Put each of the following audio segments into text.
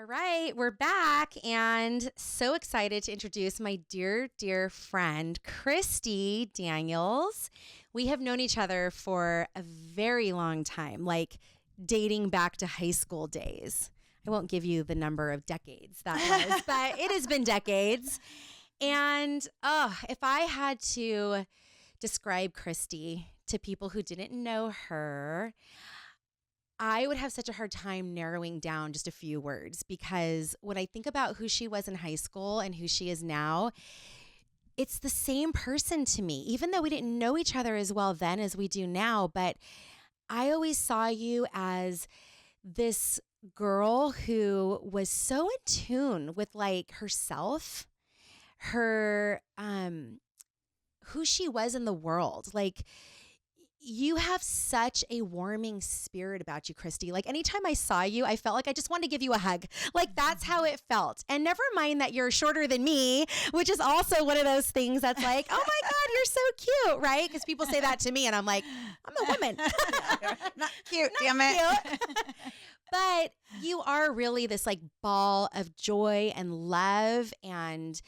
All right, we're back and so excited to introduce my dear, dear friend, Christie Daniels. We have known each other for a very long time, like dating back to high school days. I won't give you the number of decades that was, but it has been decades. And if I had to describe Christie to people who didn't know her, I would have such a hard time narrowing down just a few words, because when I think about who she was in high school and who she is now, it's the same person to me, even though we didn't know each other as well then as we do now. But I always saw you as this girl who was so in tune with like herself, her, who she was in the world. Like, you have such a warming spirit about you, Christie. Like, anytime I saw you, I felt like I just wanted to give you a hug. Like, that's how it felt. And never mind that you're shorter than me, which is also one of those things that's like, oh my God, you're so cute, right? Because people say that to me and I'm like, I'm a woman. Not cute, damn it. Cute. But you are really this like ball of joy and love and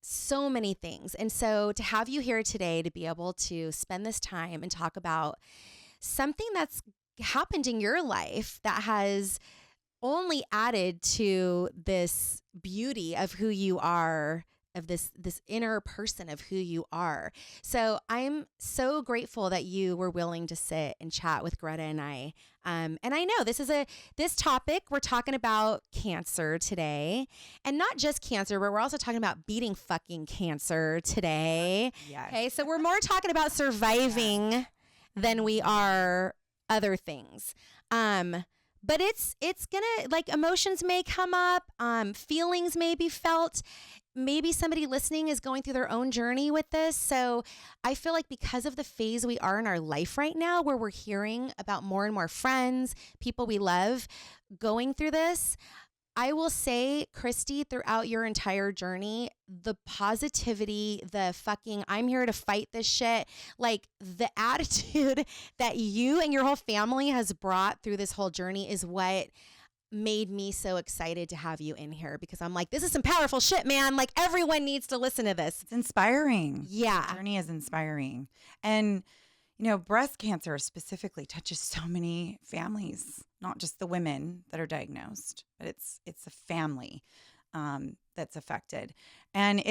so many things. And so to have you here today to be able to spend this time and talk about something that's happened in your life that has only added to this beauty of who you are, of this inner person of who you are. So I'm so grateful that you were willing to sit and chat with Greta and I. And I know this topic, we're talking about cancer today, and not just cancer, but we're also talking about beating fucking cancer today. Yes. Okay. So we're more talking about surviving than we are other things. But it's gonna, like, emotions may come up, feelings may be felt. Maybe somebody listening is going through their own journey with this. So I feel like because of the phase we are in our life right now, where we're hearing about more and more friends, people we love going through this, I will say, Christie, throughout your entire journey, the positivity, the fucking I'm here to fight this shit, like the attitude that you and your whole family has brought through this whole journey is what made me so excited to have you in here, because I'm like, this is some powerful shit, man. Like, everyone needs to listen to this. It's inspiring. Yeah. The journey is inspiring. And, you know, breast cancer specifically touches so many families, not just the women that are diagnosed, but it's a family that's affected. And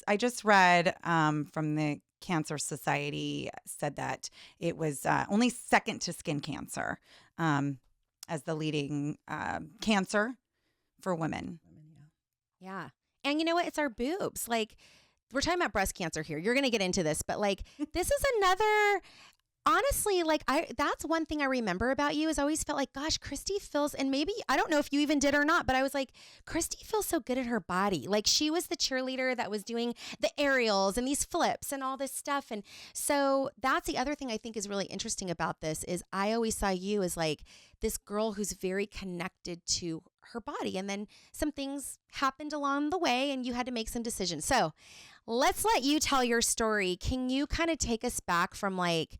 I just read from the Cancer Society said that it was only second to skin cancer as the leading cancer for women. Yeah. And you know what? It's our boobs. Like, we're talking about breast cancer here. You're going to get into this, but like, this is another, honestly, like, that's one thing I remember about you is I always felt like, gosh, Christie feels, and maybe, I don't know if you even did or not, but I was like, Christie feels so good in her body. Like, she was the cheerleader that was doing the aerials and these flips and all this stuff. And so that's the other thing I think is really interesting about this is I always saw you as like this girl who's very connected to her body. And then some things happened along the way and you had to make some decisions. So let's let you tell your story. Can you kind of take us back from like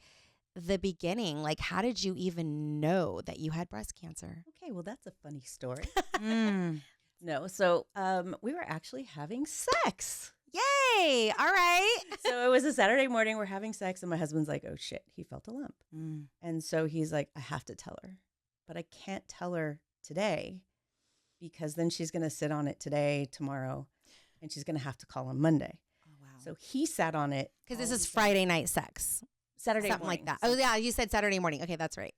the beginning? Like, how did you even know that you had breast cancer? Okay, well, that's a funny story. Mm. No, so we were actually having sex. Yay! All right. So it was a Saturday morning. We're having sex, and my husband's like, "Oh shit, he felt a lump." Mm. And so he's like, "I have to tell her, but I can't tell her today because then she's going to sit on it today, tomorrow, and she's going to have to call on Monday." Oh, wow. So he sat on it Because this all is weekend. Friday night sex. Saturday Something morning. like that. Oh, yeah. You said Saturday morning. Okay, that's right.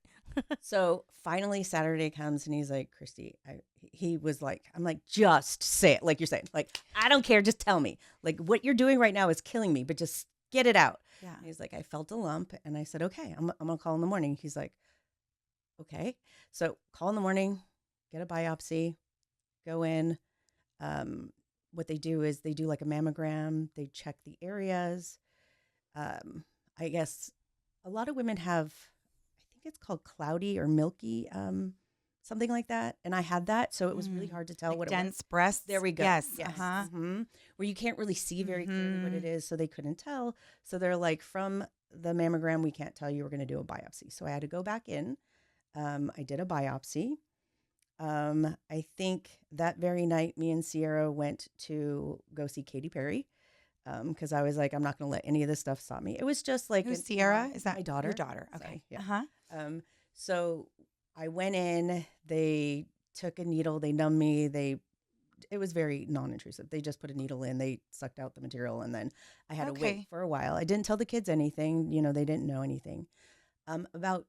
So finally Saturday comes and he's like, "Christie," he was like, I'm like, "Just say it," like you're saying. Like, I don't care. Just tell me. Like, what you're doing right now is killing me, but just get it out. Yeah. And he's like, "I felt a lump." And I said, "Okay, I'm going to call in the morning." He's like, "Okay." So call in the morning, get a biopsy, go in. What they do is they do like a mammogram. They check the areas. I guess a lot of women have, I think it's called cloudy or milky, something like that. And I had that. So it was really hard to tell Like what dense it was. breasts. There we go. Yes. Yes. Uh-huh. Where you can't really see very clearly what it is. So they couldn't tell. So they're like, from the mammogram, we can't tell you. We're going to do a biopsy. So I had to go back in. I did a biopsy. I think that very night, me and Sierra went to go see Katy Perry because I was like, I'm not going to let any of this stuff stop me. It was just like Who's Sierra? Is that my daughter? your daughter? Okay. Sorry, yeah. Uh-huh. So I went in. They took a needle. They numbed me. It was very non-intrusive. They just put a needle in. They sucked out the material, and then I had to wait for a while. I didn't tell the kids anything. They didn't know anything. About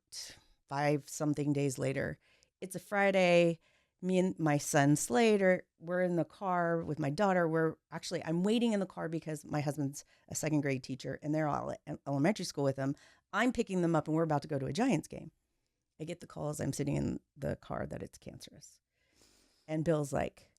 5-something days later, it's a Friday. Me and my son Slater, we're in the car with my daughter. I'm waiting in the car because my husband's a second grade teacher and they're all at elementary school with him. I'm picking them up and we're about to go to a Giants game. I get the call as I'm sitting in the car that it's cancerous. And Bill's like,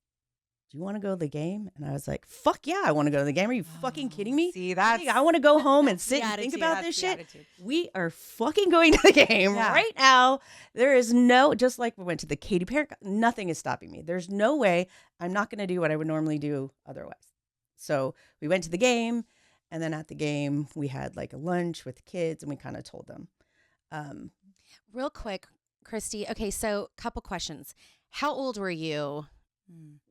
do you want to go to the game? And I was like, fuck yeah, I want to go to the game. Are you fucking kidding me? See, that's I want to go home and sit and think about this shit. We are fucking going to the game right now. There is just like we went to the Katy Perry, nothing is stopping me. There's no way I'm not going to do what I would normally do otherwise. So we went to the game, and then at the game, we had like a lunch with the kids, and we kind of told them. Real quick, Christie. Okay, so couple questions. How old were you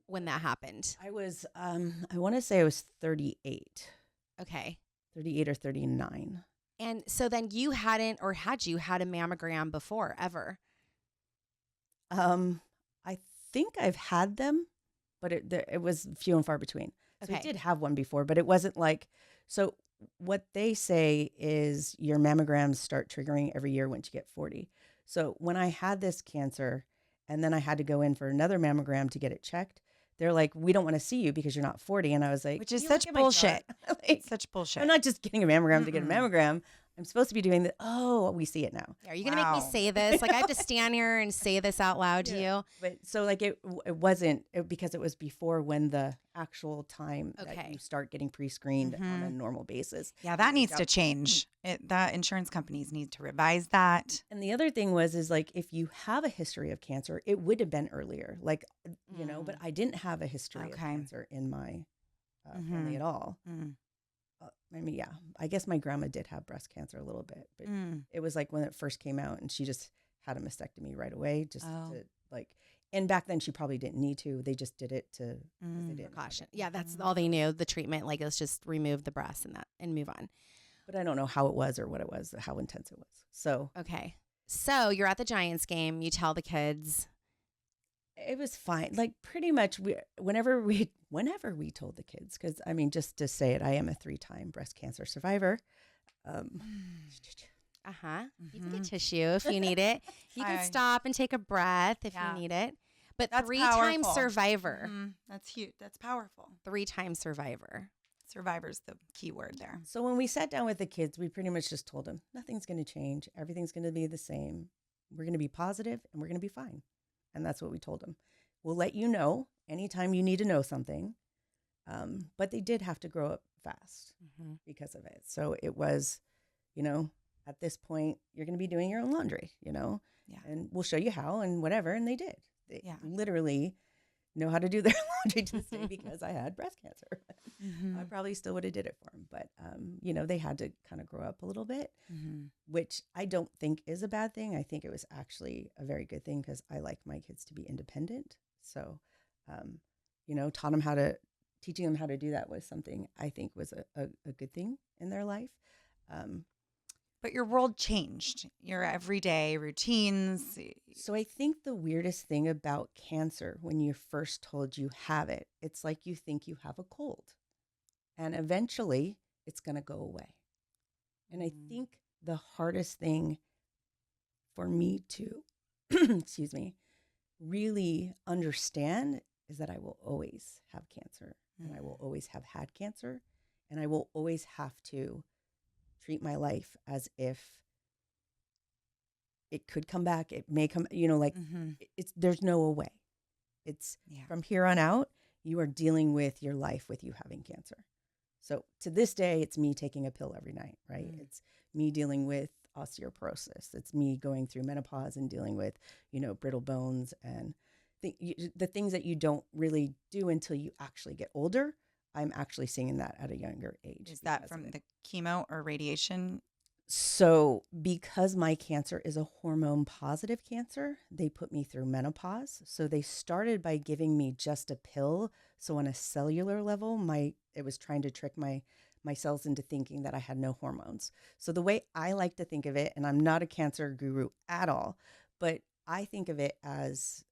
when that happened? I was, I want to say I was 38. Okay. 38 or 39. And so then you hadn't, or had you had a mammogram before ever? I think I've had them, but it was few and far between. So I did have one before, but it wasn't like, so what they say is your mammograms start triggering every year once you get 40. So when I had this cancer and then I had to go in for another mammogram to get it checked, they're like, we don't want to see you because you're not 40. And I was like, which is such bullshit. Like, such bullshit. I'm not just getting a mammogram to get a mammogram. I'm supposed to be doing that. Oh, we see it now. Are you going to make me say this? Like I have to stand here and say this out loud to you? But so like it wasn't because it was before when the actual time that you start getting pre-screened on a normal basis. Yeah, that needs to change. That insurance companies need to revise that. And the other thing is like if you have a history of cancer, it would have been earlier. Like, but I didn't have a history of cancer in my family at all. I mean, yeah, I guess my grandma did have breast cancer a little bit, but it was like when it first came out and she just had a mastectomy right away to like, and back then she probably didn't need to. They just did it to precaution. Yeah, that's all they knew. The treatment, like let's just remove the breast and move on. But I don't know how it was or what it was, how intense it was. So so you're at the Giants game. You tell the kids. It was fine. Like pretty much whenever we told the kids, because I mean, just to say it, I am a 3-time breast cancer survivor. You can get tissue if you need it. You can stop and take a breath if you need it. But that's 3-time survivor. That's huge. That's powerful. 3-time survivor. Survivor's the key word there. So when we sat down with the kids, we pretty much just told them nothing's going to change. Everything's going to be the same. We're going to be positive and we're going to be fine. And that's what we told them. We'll let you know anytime you need to know something. But they did have to grow up fast because of it. So it was, at this point, you're going to be doing your own laundry, and we'll show you how and whatever. And they did. They literally know how to do their laundry to this day because I had breast cancer. I probably still would have did it for them. But, they had to kind of grow up a little bit, which I don't think is a bad thing. I think it was actually a very good thing because I like my kids to be independent. So, teaching them how to do that was something I think was a good thing in their life. But your world changed, your everyday routines. So I think the weirdest thing about cancer, when you're first told you have it, it's like you think you have a cold. And eventually it's going to go away. And I think the hardest thing for me to, excuse me, really understand is that I will always have cancer and I will always have had cancer and I will always have to treat my life as if it could come back. It may come, there's no way. It's from here on out, you are dealing with your life with you having cancer. So to this day, it's me taking a pill every night, right? It's me dealing with osteoporosis. It's me going through menopause and dealing with, brittle bones and the things that you don't really do until you actually get older. I'm actually seeing that at a younger age. Is that from the chemo or radiation? So, because my cancer is a hormone positive cancer, they put me through menopause. So, they started by giving me just a pill. So, on a cellular level, it was trying to trick my cells into thinking that I had no hormones. So, the way I like to think of it, and I'm not a cancer guru at all, but I think of it as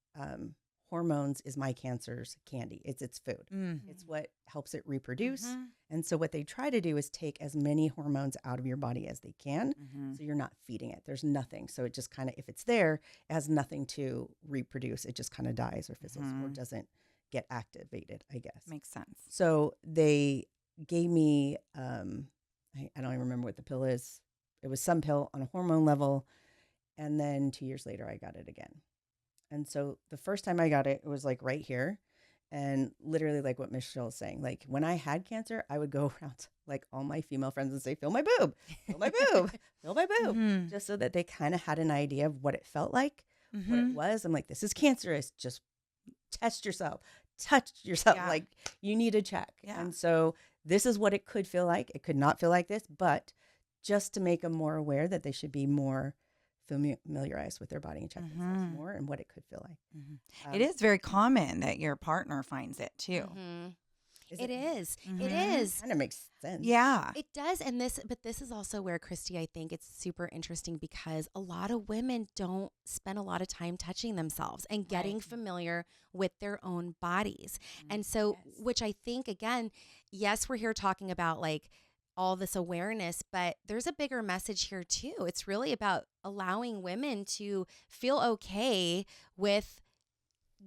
hormones is my cancer's candy. It's its food. It's what helps it reproduce. And so what they try to do is take as many hormones out of your body as they can. So you're not feeding it. There's nothing. So it just kind of, if it's there, it has nothing to reproduce. It just kind of dies or fizzles or doesn't get activated, I guess. Makes sense. So they gave me, I don't even remember what the pill is. It was some pill on a hormone level. And then 2 years later, I got it again. And so the first time I got it, it was like right here. And literally like what Michelle is saying, like when I had cancer, I would go around to like all my female friends and say, feel my boob, feel my boob, feel my boob, just so that they kind of had an idea of what it felt like, what it was. I'm like, this is cancerous. Just test yourself, touch yourself. Yeah. Like you need to check. Yeah. And so this is what it could feel like. It could not feel like this, but just to make them more aware that they should be more familiarized with their body and check themselves more and what it could feel like. It is very common that your partner finds it too. It is. It is. Kind of makes sense. Yeah. It does. And this is also where, Christy, I think it's super interesting because a lot of women don't spend a lot of time touching themselves and getting familiar with their own bodies. And so, which I think, again, yes, we're here talking about like all this awareness, but there's a bigger message here too. It's really about allowing women to feel okay with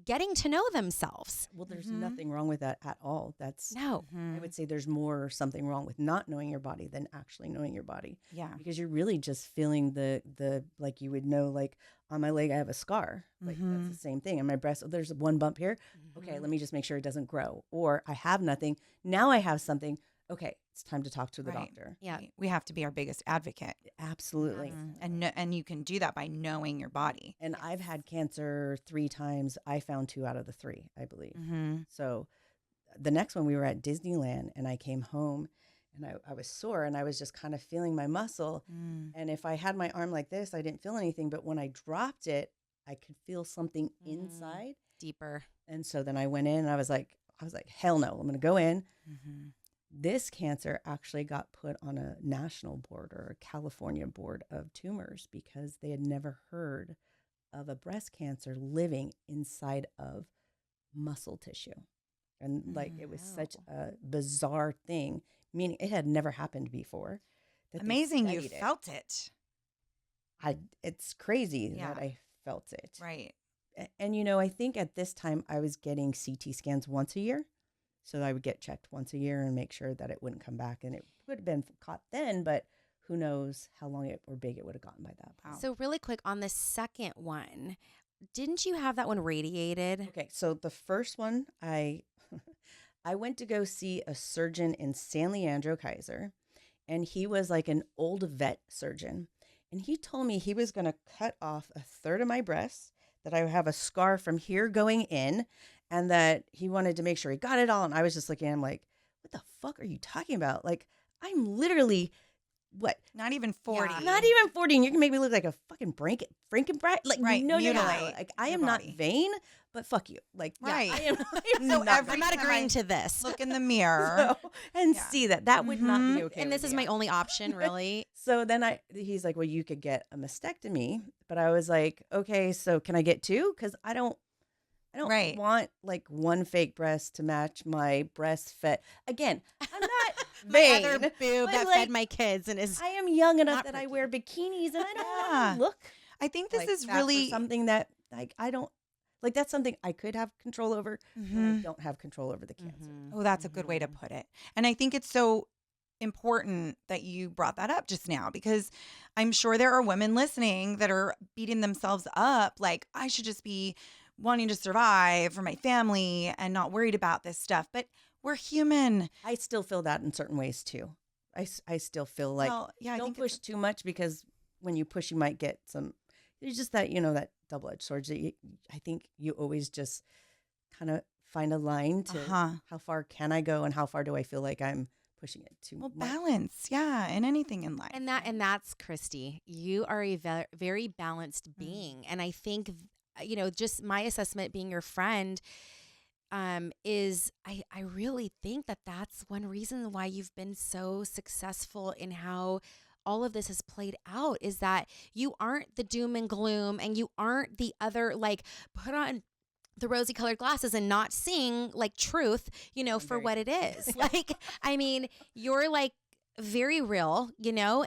getting to know themselves. Well, there's nothing wrong with that at all. That's No. I would say there's more something wrong with not knowing your body than actually knowing your body. Yeah. Because you're really just feeling the like you would know, like on my leg I have a scar. Like that's the same thing. On my breast, oh, there's one bump here. Okay, let me just make sure it doesn't grow. Or I have nothing. Now I have something. Okay, it's time to talk to the doctor. Yeah. We have to be our biggest advocate. Absolutely. And you can do that by knowing your body. And I've had cancer 3 times. I found 2 out of the 3, I believe. So the next one we were at Disneyland and I came home and I was sore and I was just kind of feeling my muscle. And if I had my arm like this, I didn't feel anything. But when I dropped it, I could feel something inside. Deeper. And so then I went in and I was like, hell no, I'm going to go in. This cancer actually got put on a national board or a California board of tumors because they had never heard of a breast cancer living inside of muscle tissue. And like it was such a bizarre thing, meaning it had never happened before. Amazing you felt it. It's crazy that I felt it. Right. And you know, I think at this time I was getting CT scans once a year. So I would get checked once a year and make sure that it wouldn't come back. And it would have been caught then, but who knows how long or big it would have gotten by that point. So really quick on the second one, didn't you have that one radiated? Okay, so the first one, I went to go see a surgeon in San Leandro Kaiser, and he was like an old vet surgeon. And he told me he was going to cut off a third of my breast, that I have a scar from here going in, and that he wanted to make sure he got it all. And I was just looking at him like, what the fuck are you talking about? Like, I'm literally, what? Not even 40. Yeah. Not even 40. And you can make me look like a fucking Frankenbrat. Like, right. No, you're not. Mutilate Like, I your am not body. vain, but fuck you. Like, Right. I am So not. every I'm not time agreeing I to this. Look in the mirror. And see that would not be okay. And with this is me. my only option, really. So then he's like, well, you could get a mastectomy. But I was like, okay, so can I get 2? Because I don't want like one fake breast to match my breast fed. Again, I'm not vain. My other boob but that like, fed my kids and is I am young enough not that I perky. wear bikinis and I don't Yeah. want to look. I think this like is that really for something that like I don't like. That's something I could have control over. But I don't have control over the cancer. Oh, that's a good way to put it. And I think it's so important that you brought that up just now, because I'm sure there are women listening that are beating themselves up like, I should just be wanting to survive for my family and not worried about this stuff. But we're human. I still feel that in certain ways too. I still feel like Well, yeah, I don't think push too much, because when you push, you might get some. It's just that, that double-edged sword. That I think you always just kind of find a line to how far can I go and how far do I feel like I'm pushing it too Well, much. balance. Yeah. And anything in life. And that's Christy. You are a very balanced being. And I think, just my assessment being your friend, is I really think that that's one reason why you've been so successful in how all of this has played out, is that you aren't the doom and gloom, and you aren't the other, like, put on the rosy colored glasses and not seeing like truth, I'm for very what it is. Like, I mean, you're like very real,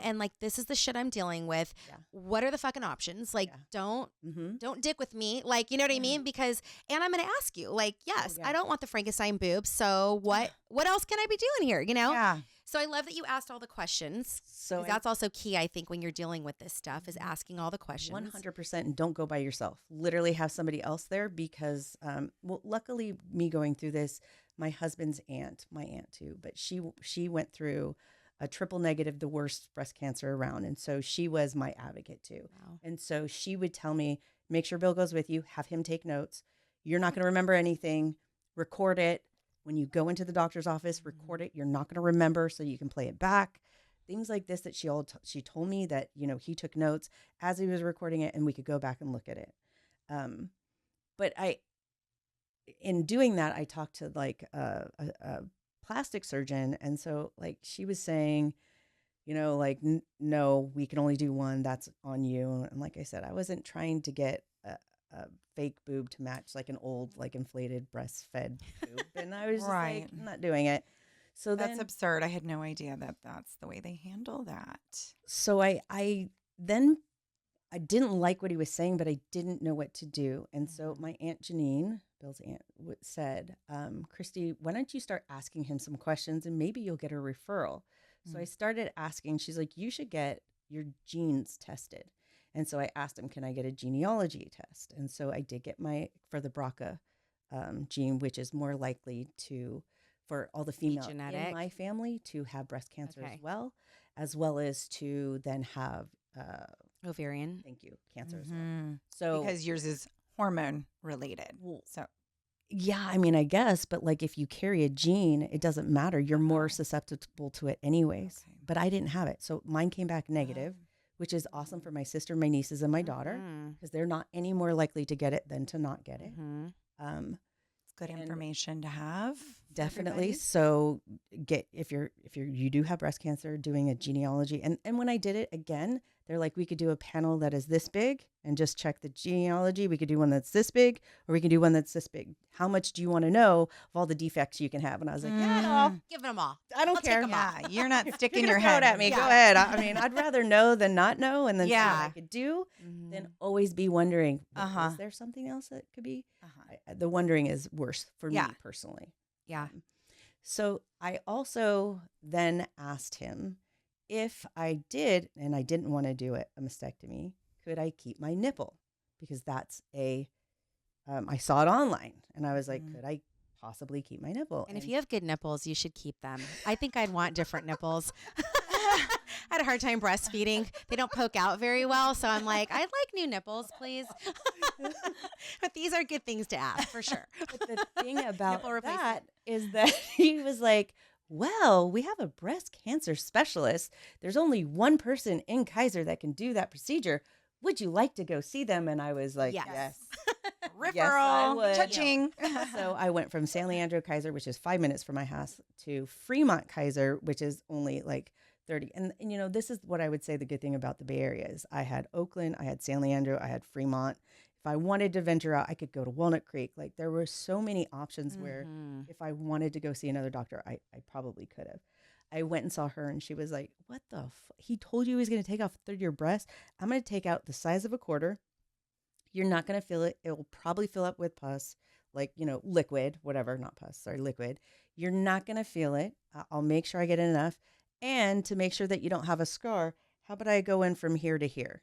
and like, this is the shit I'm dealing with. Yeah. What are the fucking options? Like, Yeah. don't dick with me. Like, you know what I mean? Because, and I'm going to ask you, like, yes, yeah. I don't want the Frankenstein boobs. So what else can I be doing here? Yeah. So I love that you asked all the questions. So 'Cause that's also key, I think, when you're dealing with this stuff, is asking all the questions. 100%, and don't go by yourself. Literally have somebody else there, because, luckily, me going through this, my husband's aunt, my aunt too, but she went through a triple negative, the worst breast cancer around, and so she was my advocate too. Wow. And so she would tell me, make sure Bill goes with you, have him take notes. You're not going to remember anything. Record it. When you go into the doctor's office, record it. You're not going to remember, so you can play it back. Things like this that she told me that, he took notes as he was recording it, and we could go back and look at it. But in doing that, I talked to like a plastic surgeon. And so like she was saying, like, no, we can only do one. That's on you. And like I said, I wasn't trying to get a fake boob to match like an old, like inflated breastfed boob. And I was just Right. like, I'm not doing it. So That's then, absurd. I had no idea that that's the way they handle that. so I then I didn't like what he was saying, but I didn't know what to do. And so my Aunt Janine, Bill's aunt, said, Christy, why don't you start asking him some questions, and maybe you'll get a referral. So I started asking. She's like, you should get your genes tested. And so I asked him, can I get a genealogy test? And so I did get for the BRCA gene, which is more likely for all the females in genetic. my family to have breast cancer as well as to then have Ovarian. thank you, cancer as well. So Because yours is hormone related. So yeah, I mean, I guess, but like if you carry a gene, it doesn't matter. You're more susceptible to it anyways. Okay. But I didn't have it. So mine came back negative, which is awesome for my sister, my nieces, and my daughter, because they're not any more likely to get it than to not get it. it's good information to have. Definitely. Everybody. So if you do have breast cancer, doing a genealogy. And when I did it again, they're like, we could do a panel that is this big and just check the genealogy. We could do one that's this big, or we can do one that's this big. How much do you want to know of all the defects you can have? And I was like, yeah, no, Give them all. I don't I'll take care. 'em all. Yeah, you're not sticking You're your gonna throw head it at me. Yeah. Go ahead. I mean, I'd rather know than not know, and then see what Yeah. I could do than always be wondering, Uh-huh. is there something else that could be? The wondering is worse for me personally. Yeah. So I also then asked him if I did, and I didn't want to do it, a mastectomy, could I keep my nipple? Because that's I saw it online, and I was like, could I possibly keep my nipple? And if you have good nipples, you should keep them. I think I'd want different nipples. I had a hard time breastfeeding. They don't poke out very well. So I'm like, I'd like new nipples, please. But these are good things to ask for sure. But the thing about Nipple replacement. that is that he was like, well, we have a breast cancer specialist. There's only one person in Kaiser that can do that procedure. Would you like to go see them? And I was like, Yes. yes. Referral. Yes, I would. Touching. So I went from San Leandro Kaiser, which is 5 minutes from my house, to Fremont Kaiser, which is only like 30. And this is what I would say the good thing about the Bay Area is I had Oakland, I had San Leandro, I had Fremont. If I wanted to venture out, I could go to Walnut Creek. Like there were so many options where if I wanted to go see another doctor, I probably could have. I went and saw her, and she was like, what the he told you he was going to take off a third of your breast. I'm going to take out the size of a quarter. You're not going to feel it. It will probably fill up with pus, like, liquid, whatever, not pus, sorry, liquid. You're not going to feel it. I'll make sure I get enough. And to make sure that you don't have a scar, how about I go in from here to here?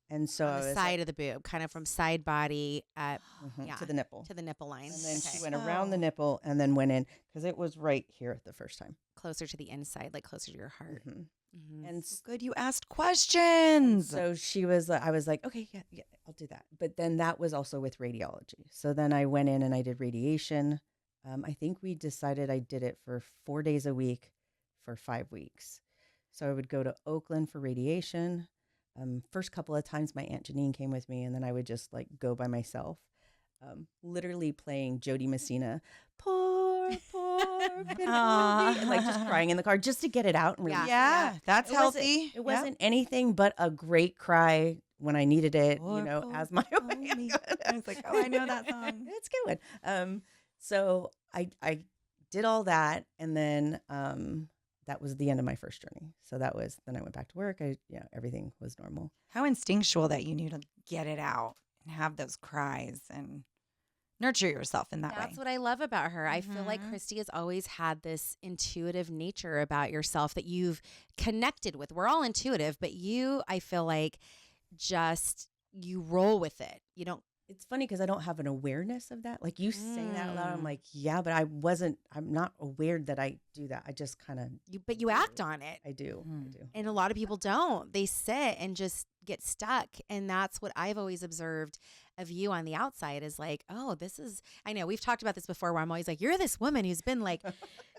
And so On the side of the boob, kind of from side body up to the nipple. to the nipple line. And then Okay. she went around the nipple and then went in because it was right here the first time. Closer to the inside, like closer to your heart. And Good, you asked questions. so I was like, okay, yeah, I'll do that. But then that was also with radiology. So then I went in and I did radiation. I think we decided I did it for 4 days a week for 5 weeks. So I would go to Oakland for radiation. First couple of times my Aunt Janine came with me, and then I would just like go by myself, literally playing Jody Messina, poor, and like just crying in the car just to get it out and release it. Yeah, that's It healthy. It wasn't anything but a great cry when I needed it, Poor, as my poor me. I was like, oh, I know that song. It's a good one. So I did all that, and then that was the end of my first journey. So then I went back to work. Everything was normal. How instinctual that you knew to get it out and have those cries and nurture yourself in that way. That's what I love about her. I feel like Mhm. Christie has always had this intuitive nature about yourself that you've connected with. We're all intuitive, but you, I feel like, just you roll with it. You don't. It's funny because I don't have an awareness of that. Like you say that out loud, I'm Mm. like, yeah, but I'm not aware that I do that. I just kind of, But you act on it. I do. And a lot of people don't. They sit and just get stuck. And that's what I've always observed of you on the outside is like, oh, I know we've talked about this before where I'm always like, you're this woman who's been like,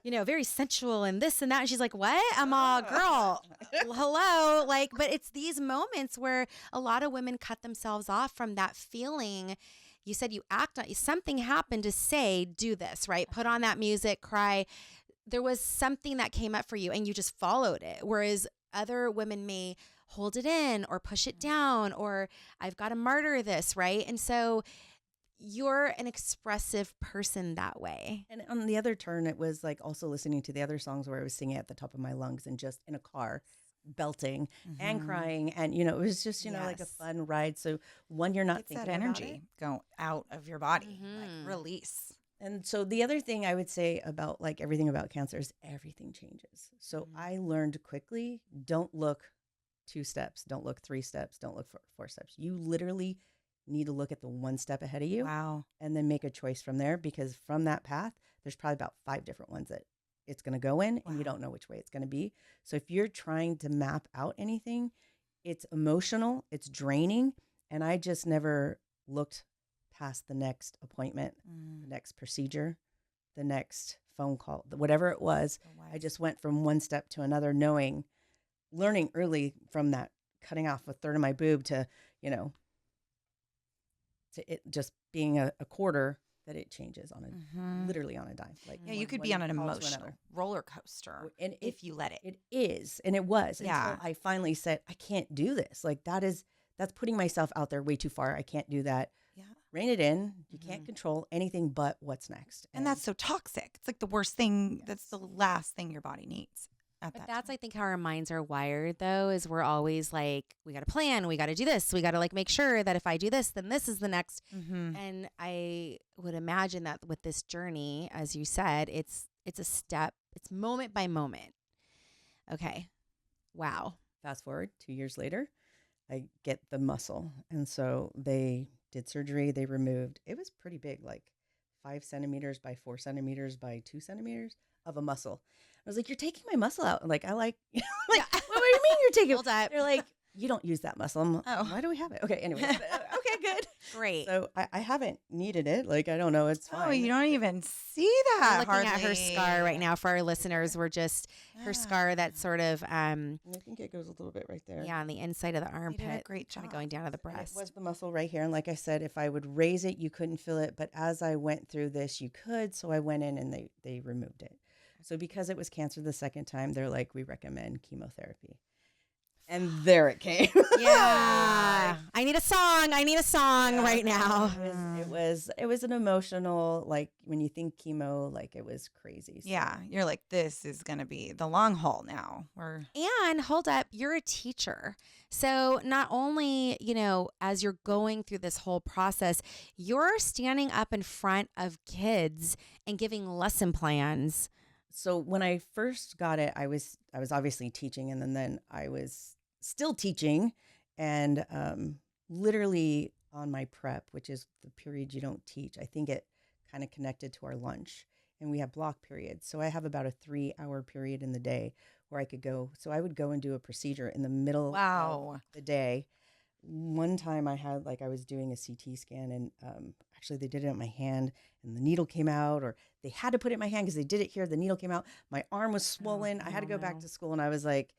very sensual and this and that. And she's like, what? I'm all girl. Hello. Like, but it's these moments where a lot of women cut themselves off from that feeling. You said you act on something happened to say, do this, right? Put on that music, cry. There was something that came up for you and you just followed it. Whereas other women may hold it in or push it down or I've got to murder this, right? And so you're an expressive person that way. And on the other turn, it was like also listening to the other songs where I was singing at the top of my lungs and just in a car belting and crying. And, it was just, like a Yes. fun ride. So one, you're not It's thinking that about energy it. go out of your body, Mhm. like release. And so the other thing I would say about like everything about cancer is everything changes. So I learned quickly, don't look 2 steps, don't look 3 steps, don't look 4 steps. You literally need to look at the 1 step ahead of you Wow. and then make a choice from there, because from that path, there's probably about 5 different ones that it's going to go in and you Wow. don't know which way it's going to be. So if you're trying to map out anything, it's emotional, it's draining. And I just never looked past the next appointment, the next procedure, the next phone call, whatever it was. I just went from 1 step to another, learning early from that, cutting off a third of my boob to it just being a quarter, that it changes on literally on a dime. Like Yeah, you one- could one be on an call to emotional another. roller coaster And if you let it. It is, and it was Yeah. until I finally said, I can't do this. Like that's putting myself out there way too far. I can't do that. Yeah. Rein it in. You can't control anything but what's next. And that's so toxic. It's like the worst thing. That's the last thing your body needs at But that that's, time. I think, how our minds are wired, though, is we're always like, we got to plan, we got to do this, we got to like make sure that if I do this, then this is the next. And I would imagine that with this journey, as you said, it's a step, it's moment by moment. Okay. Wow. Fast forward 2 years later, I get the muscle. And so they did surgery. They removed, it was pretty big, like 5 centimeters by 4 centimeters by 2 centimeters of a muscle. I was like, you're taking my muscle out. Like, like, what do you mean you're taking? Hold up. They're like, you don't use that muscle. I'm like, Oh. why do we have it? Okay, anyway. Okay, good. Great. So I haven't needed it. Like, I don't know. It's fine. Oh, you don't even see We're that. looking at her hardly. scar right now for our listeners. We're just her scar that's sort of I think it goes a little bit right there. on the inside of the You did a armpit, great kind job. of going down to the And breast. it was the muscle right here. And like I said, if I would raise it, you couldn't feel it. But as I went through this, you could. So I went in and they removed it. So because it was cancer the second time, they're like, we recommend chemotherapy. And there it came. Yeah. I need a song right now. It was an emotional, like when you think chemo, like it was crazy. So Yeah, you're like, this is going to be the long haul now. And hold up, you're a teacher. So not only, as you're going through this whole process, you're standing up in front of kids and giving lesson plans. So when I first got it, I was obviously teaching, and then I was still teaching, and literally on my prep, which is the period you don't teach. I think it kind of connected to our lunch, and we have block periods. So I have about a 3-hour period in the day where I could go. So I would go and do a procedure in the middle Wow. of the day, one time I was doing a CT scan and actually they did it on my hand and the needle came out, or they had to put it in my hand because they did it here. The needle came out. My arm was swollen. I had to go back to school and I was like,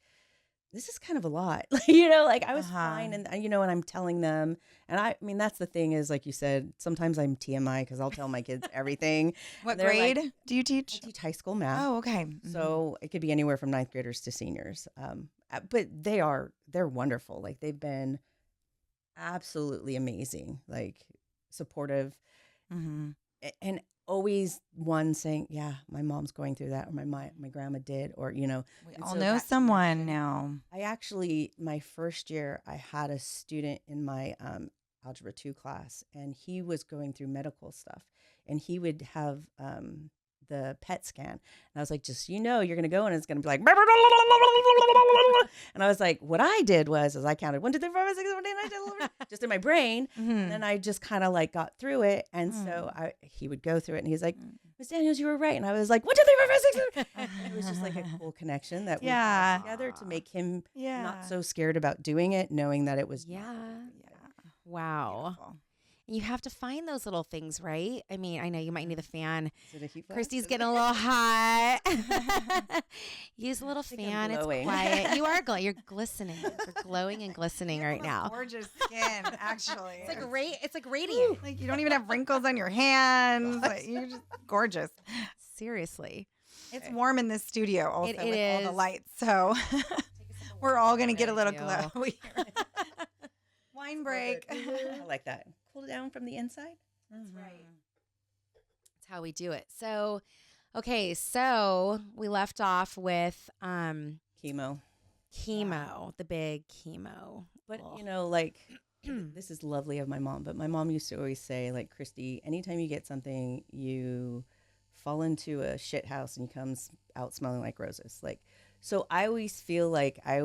this is kind of a lot. Like I was fine. And, and I'm telling them, and I mean, that's the thing is, like you said, sometimes I'm TMI because I'll tell my kids everything. What grade do you teach? I teach high school math. Oh, okay. Mm-hmm. So it could be anywhere from ninth graders to seniors. But they're wonderful. Like they've been absolutely amazing, like supportive, and always one saying, yeah, my mom's going through that, or my grandma did, or we all know someone now. I actually, my first year, I had a student in my algebra 2 class, and he was going through medical stuff, and he would have the PET scan, and I was like, just you're gonna go and it's gonna be like and I was like, what I did was I counted 1, 2, 3, 4, 5, 6, 7, 8, 9, 10, just in my brain, and then I just kind of like got through it, and so he would go through it, and he's like, Miss Daniels, you were right, and I was like 1, 2, 3, 4, 5, 6, 7. It was just like a cool connection that we had together to make him not so scared about doing it, knowing that it was Wow. Beautiful. You have to find those little things, right? I mean, I know you might need the fan. Is it a heat flash? Christie's getting a little hot. Use a little fan. It's quiet. You are glowing. You're glistening. You're glowing and glistening right now. Gorgeous skin, actually. It's like radiant. Like you don't even have wrinkles on your hands. Like, you're just gorgeous. Seriously. It's warm in this studio also It with is. all the lights. So we're all going to get a little glow here. Wine break. I like that. Cool it down from the inside. That's right. That's how we do it. So, okay. So we left off with Chemo, the big chemo. but this is lovely of my mom. But my mom used to always say, like, Christy, anytime you get something, you fall into a shit house and you come out smelling like roses. Like, so I always feel like I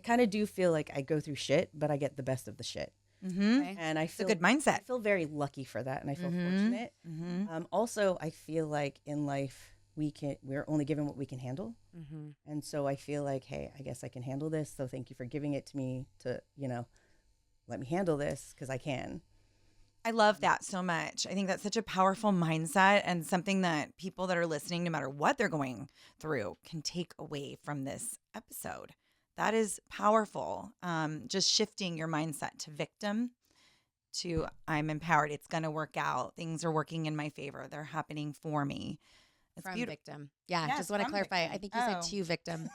kind of do feel like I go through shit, but I get the best of the shit. Okay. And I feel a good mindset. I feel very lucky for that, and I feel fortunate. Also, I feel like in life we're only given what we can handle, and so I feel like, hey, I guess I can handle this. So thank you for giving it to me to let me handle this because I can. I love that so much. I think that's such a powerful mindset and something that people that are listening, no matter what they're going through, can take away from this episode. That is powerful. Just shifting your mindset to victim to I'm empowered. It's going to work out. Things are working in my favor. They're happening for me. It's From beautiful. victim. Yeah, Yes, just want to from clarify. victim. I think you said to victim.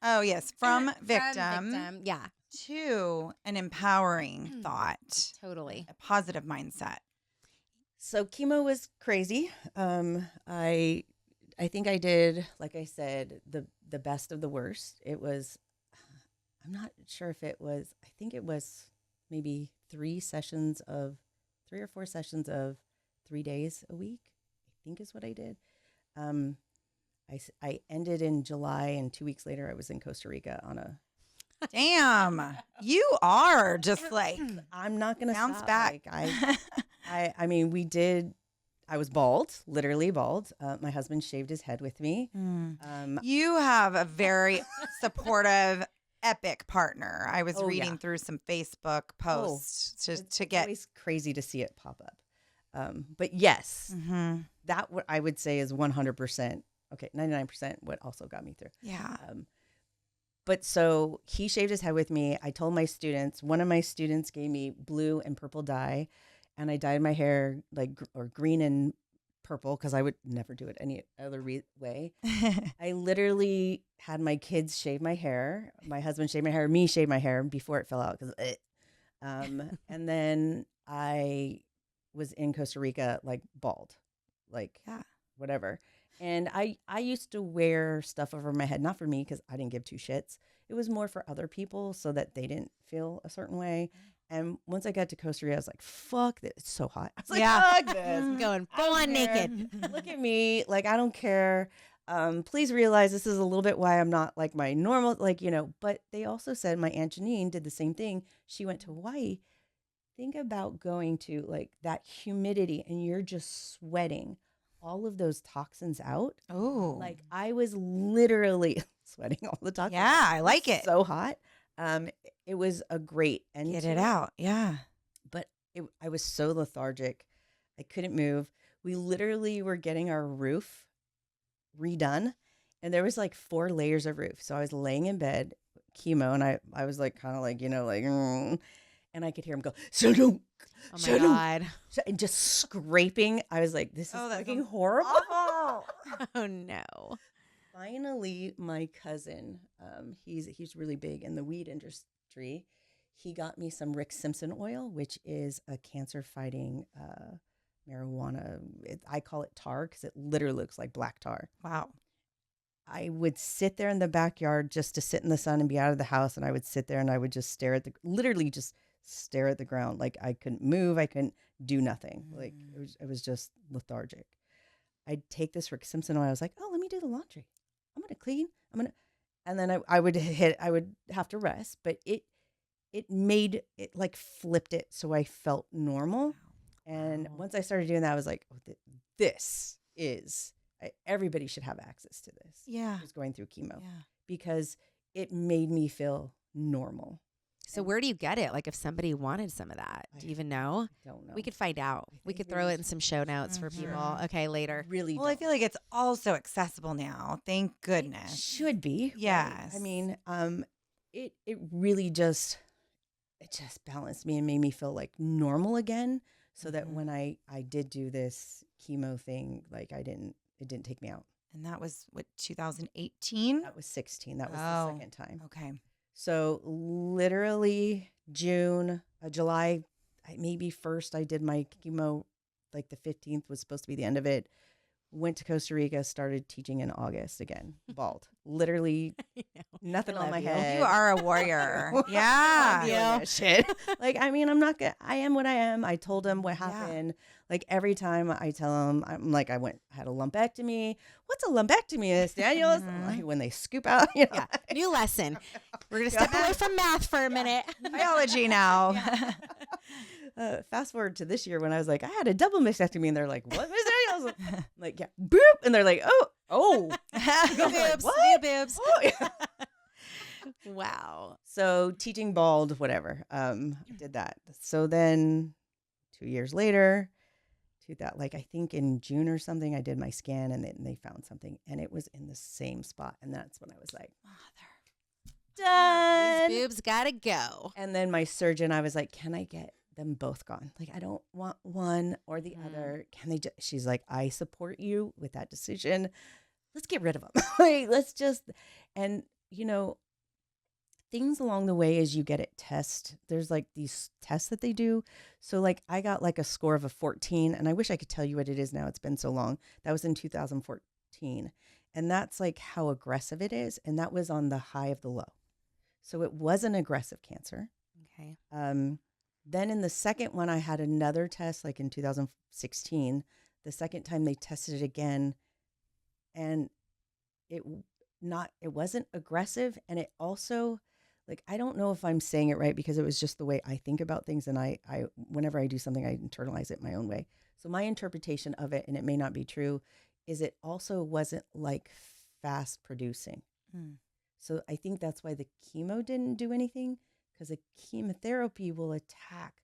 Oh, yes. From victim, From victim. Yeah, to an empowering thought. totally. A positive mindset. So chemo was crazy. I think I did, like I said, the best of the worst. It was, I'm not sure if it was, I think it was maybe 3 or 4 sessions of 3 days a week, I think is what I did. I ended in July, and 2 weeks later I was in Costa Rica on a. Damn, you are just like I'm not going to bounce stop. back. Like, I mean, we did. I was bald, literally bald. My husband shaved his head with me. You have a very supportive, epic partner. I was reading through some Facebook posts to get. It's always crazy to see it pop up. But yes, that what I would say is 100%. Okay, 99% what also got me through. Yeah. But so he shaved his head with me. I told my students, one of my students gave me blue and purple dye, and I dyed my hair like or green and purple because I would never do it any other way. I literally had my kids shave my hair, my husband shave my hair, me shave my hair before it fell out because and then I was in Costa Rica like bald, like whatever. And I used to wear stuff over my head, not for me because I didn't give 2 shits. It was more for other people so that they didn't feel a certain way. And once I got to Costa Rica, I was like, fuck this. It's so hot. I was like, fuck this. Going full on naked. Look at me. Like, I don't care. Please realize this is a little bit why I'm not like my normal, but they also said my Aunt Janine did the same thing. She went to Hawaii. Think about going to like that humidity and you're just sweating all of those toxins out. Oh, Like I was literally sweating all the toxins. Yeah, I like it. So hot. Um, it was a great end Get to it out. Yeah. but I was so lethargic. I couldn't move. We literally were getting our roof redone, and there was like 4 layers of roof. So I was laying in bed, chemo, and I was like kind of like, like, and I could hear him go, "Shadunk, Oh my shadunk," God. and just scraping. I was like, this is Oh, that fucking sounds horrible. awful. Oh no. Finally, my cousin, he's really big in the weed industry. He got me some Rick Simpson oil, which is a cancer fighting marijuana. I call it tar because it literally looks like black tar. Wow. I would sit there in the backyard just to sit in the sun and be out of the house, and I would sit there and I would just literally just stare at the ground. Like I couldn't move, I couldn't do nothing. Like it was just lethargic. I'd take this Rick Simpson oil. I was like, oh, let me do the laundry. I'm gonna clean. And then I would have to rest, but it made it like flipped it so I felt normal. And Wow. once I started doing that, I was like, oh, this is everybody should have access to this. Yeah. Who's going through chemo Yeah. because it made me feel normal. So where do you get it? Like if somebody wanted some of that, do you even know? I don't know. We could find out. I We think could we throw it should. in some show notes for people. Mhm. Okay, later. Really Well, I don't. feel like it's also accessible now. Thank It goodness. should be. right? Yes. I mean, it really just balanced me and made me feel like normal again. So that when I did do this chemo thing, like it didn't take me out. And that was what, 2018? That was 16. That was Oh. the second time. Okay. So literally July, maybe 1st, I did my chemo. Like the 15th was supposed to be the end of it. Went to Costa Rica, started teaching in August again, bald. Literally nothing I on love my you. head. You are a warrior. I'm Yeah. doing that shit. Like, I mean, I'm not good. I am what I am. I told him what happened. Like every time I tell him, I'm like, had a lumpectomy. What's a lumpectomy, Miss Daniels? I'm like, when they scoop out, Yeah. New lesson. We're going to step away from math for a minute. Biology now. Fast forward to this year when I was like, I had a double mastectomy, and they're like, what, Miss Daniels? I'm like, yeah, boop, and they're like, oh, New like, boobs. what? New boobs. oh, yeah. Wow. So teaching bald, whatever. Did that. So then 2 years later, I think in June or something, I did my scan, and then they found something, and it was in the same spot, and that's when I was like, done. These boobs got to go. And then my surgeon, I was like, can I get them both gone? Like, I don't want one or the other. Can they she's like, I support you with that decision. Let's get rid of them. Like, let's just, and things along the way as you get it there's like these tests that they do. So like I got like a score of a 14, and I wish I could tell you what it is now. It's been so long. That was in 2014. And that's like how aggressive it is. And that was on the high of the low. So it was an aggressive cancer. Okay. Then in the second one, I had another test, like in 2016. The second time they tested it again, and it wasn't aggressive, and it also, like, I don't know if I'm saying it right because it was just the way I think about things, and I whenever I do something, I internalize it my own way. So my interpretation of it, and it may not be true, is it also wasn't like fast producing. So I think that's why the chemo didn't do anything, because a chemotherapy will attack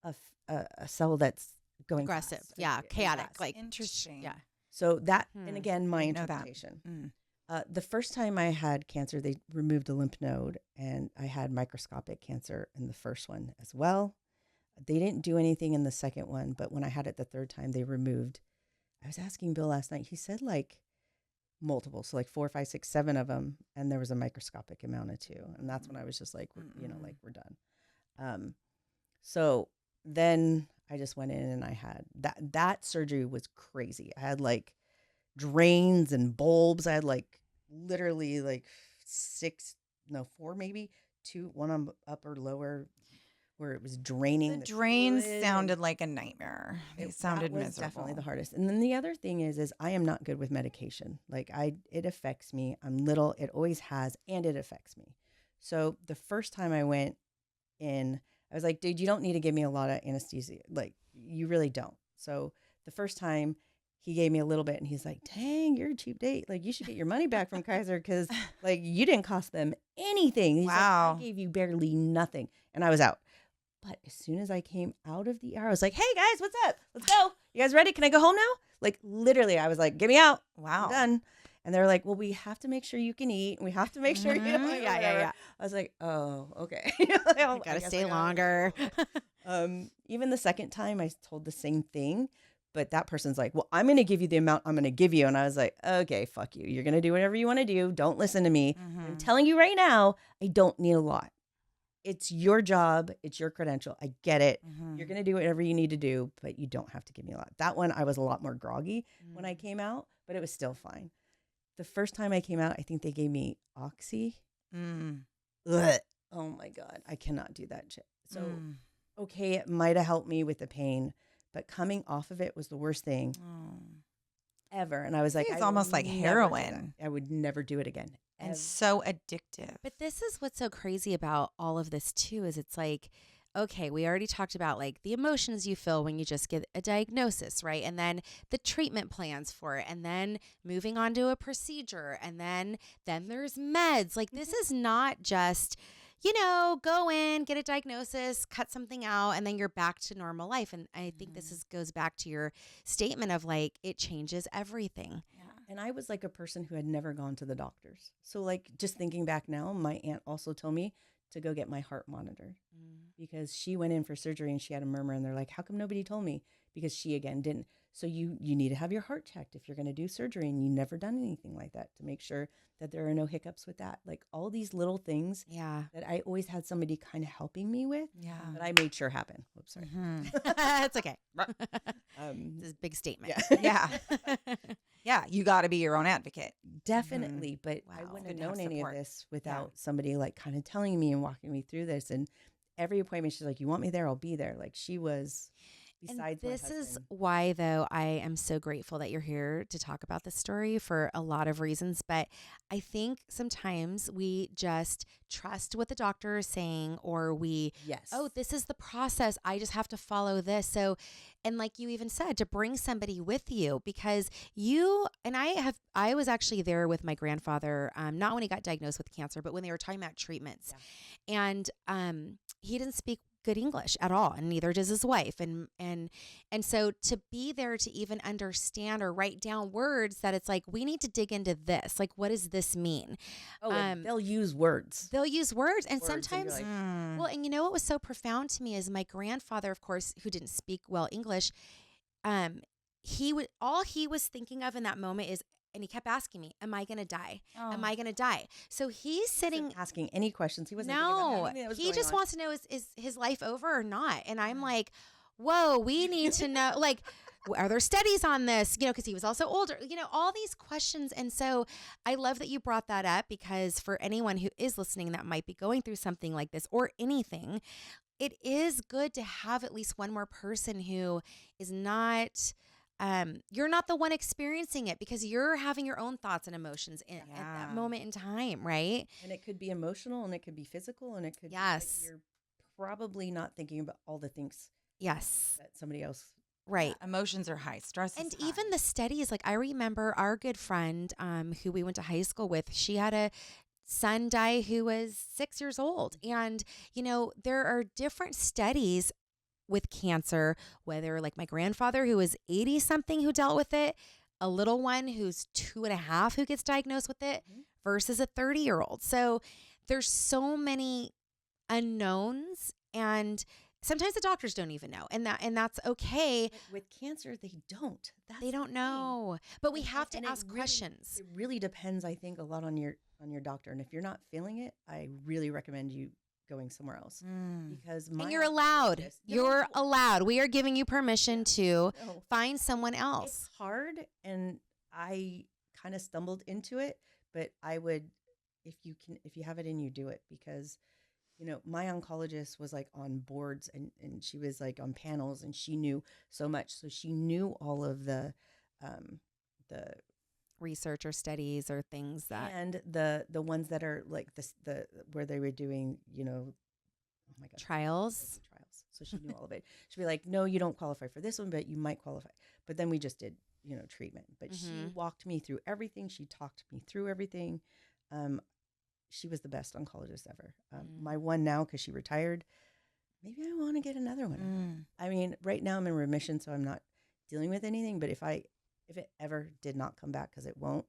a cell that's going Aggressive. fast, Yeah. Chaotic. fast. Like, Interesting. yeah. So that, and again, my Didn't know that. interpretation. The first time I had cancer, they removed a lymph node, and I had microscopic cancer in the first one as well. They didn't do anything in the second one, but when I had it the third time, they removed. I was asking Bill last night. He said like multiple, so like 4, 5, 6, 7 of them, and there was a microscopic amount of 2, and that's when I was just like, like we're done. So then I just went in, and I had that surgery was crazy. I had like drains and bulbs. I had like literally like 4 maybe, 2, one on upper lower, where it was draining. The drains fluid, sounded and like a nightmare. They that sounded was miserable. definitely the hardest. And then the other thing is I am not good with medication. Like it affects me. I'm little. It always has, and it affects me. So the first time I went in, I was like, dude, you don't need to give me a lot of anesthesia. Like, you really don't. So the first time, he gave me a little bit and he's like, dang, you're a cheap date. Like, you should get your money back from Kaiser because, like, you didn't cost them anything. He's Wow. like, I gave you barely nothing. And I was out. But as soon as I came out of the ER, I was like, hey, guys, what's up? Let's go. You guys ready? Can I go home now? Like, literally, I was like, get me out. Wow. I'm done. And they're like, well, we have to make sure you can eat. And we have to make sure you don't eat. Yeah. I was like, oh, okay. You gotta stay longer. Even the second time I told the same thing, but that person's like, well, I'm going to give you the amount I'm going to give you. And I was like, okay, fuck you. You're going to do whatever you want to do. Don't listen to me. I'm telling you right now, I don't need a lot. It's your job. It's your credential. I get it. You're going to do whatever you need to do, but you don't have to give me a lot. That one, I was a lot more groggy when I came out, but it was still fine. The first time I came out, I think they gave me Oxy. Ugh. Oh my God. I cannot do that shit. So, okay, it might have helped me with the pain, but coming off of it was the worst thing ever. And I was like, It's almost like heroin. I would never do it again. And so addictive. But this is what's so crazy about all of this too, is it's like, okay, we already talked about like the emotions you feel when you just get a diagnosis, right? And then the treatment plans for it, and then moving on to a procedure, and then there's meds. Like this is not just, go in, get a diagnosis, cut something out, and then you're back to normal life. And I think this goes back to your statement of like, it changes everything. Yeah. And I was like a person who had never gone to the doctors. So like just thinking back now, my aunt also told me to go get my heart monitored because she went in for surgery and she had a murmur and they're like, how come nobody told me? Because she again didn't. So you need to have your heart checked if you're going to do surgery, and you never done anything like that to make sure that there are no hiccups with that. Like all these little things that I always had somebody kind of helping me with that I made sure happen. Whoops, sorry. It's okay. This is a big statement. Yeah. Yeah. You got to be your own advocate. Definitely. But I wouldn't have known any of this without somebody like kind of telling me and walking me through this. And every appointment, she's like, you want me there? I'll be there. Like she was besides and my this is husband. why, though, I am so grateful that you're here to talk about this story for a lot of reasons. But I think sometimes we just trust what the doctor is saying, or oh, this is the process. I just have to follow this. So, and like you even said, to bring somebody with you, because I was actually there with my grandfather, not when he got diagnosed with cancer, but when they were talking about treatments. Yeah. And he didn't speak good English at all, and neither does his wife, and so to be there to even understand or write down words that it's like, we need to dig into this, like, what does this mean? And they'll use words, and sometimes and well, and what was so profound to me is my grandfather, of course, who didn't speak well English, all he was thinking of in that moment is, and he kept asking me, am I going to die? Am I going to die? So he's sitting asking any questions. He wasn't he just wants to know, is his life over or not? And I'm like, whoa, we need to know, like, are there studies on this? Because he was also older, all these questions. And so I love that you brought that up, because for anyone who is listening that might be going through something like this or anything, it is good to have at least one more person who is not... you're not the one experiencing it, because you're having your own thoughts and emotions at that moment in time, right? And it could be emotional, and it could be physical, and it could be like you're probably not thinking about all the things that somebody else. Right. Emotions are high. Stress and is high. Even the studies, like I remember our good friend who we went to high school with, she had a son die who was 6 years old. And, there are different studies with cancer, whether like my grandfather who was 80 something who dealt with it, a little one who's 2.5 who gets diagnosed with it versus a 30-year-old. So there's so many unknowns, and sometimes the doctors don't even know, and that's okay. But with cancer, they don't. They don't know, but we have to ask questions. It really depends, I think, a lot on your doctor. And if you're not feeling it, I really recommend you going somewhere else, because and you're allowed. You're allowed. We are giving you permission to find someone else. It's hard, and I kind of stumbled into it, but I would, if you have it in you, do it, because my oncologist was like on boards, and she was like on panels, and she knew so much. So she knew all of the research or studies or things that, and the ones that are like the where they were doing, oh my God, trials. So she knew all of it. She'd be like, no, you don't qualify for this one, but you might qualify. But then we just did treatment. But she Mhm. walked me through everything. She talked me through everything. She was the best oncologist ever. My one now, because she retired, maybe I want to get another one. I mean, right now I'm in remission, so I'm not dealing with anything. But if it ever did not come back, because it won't,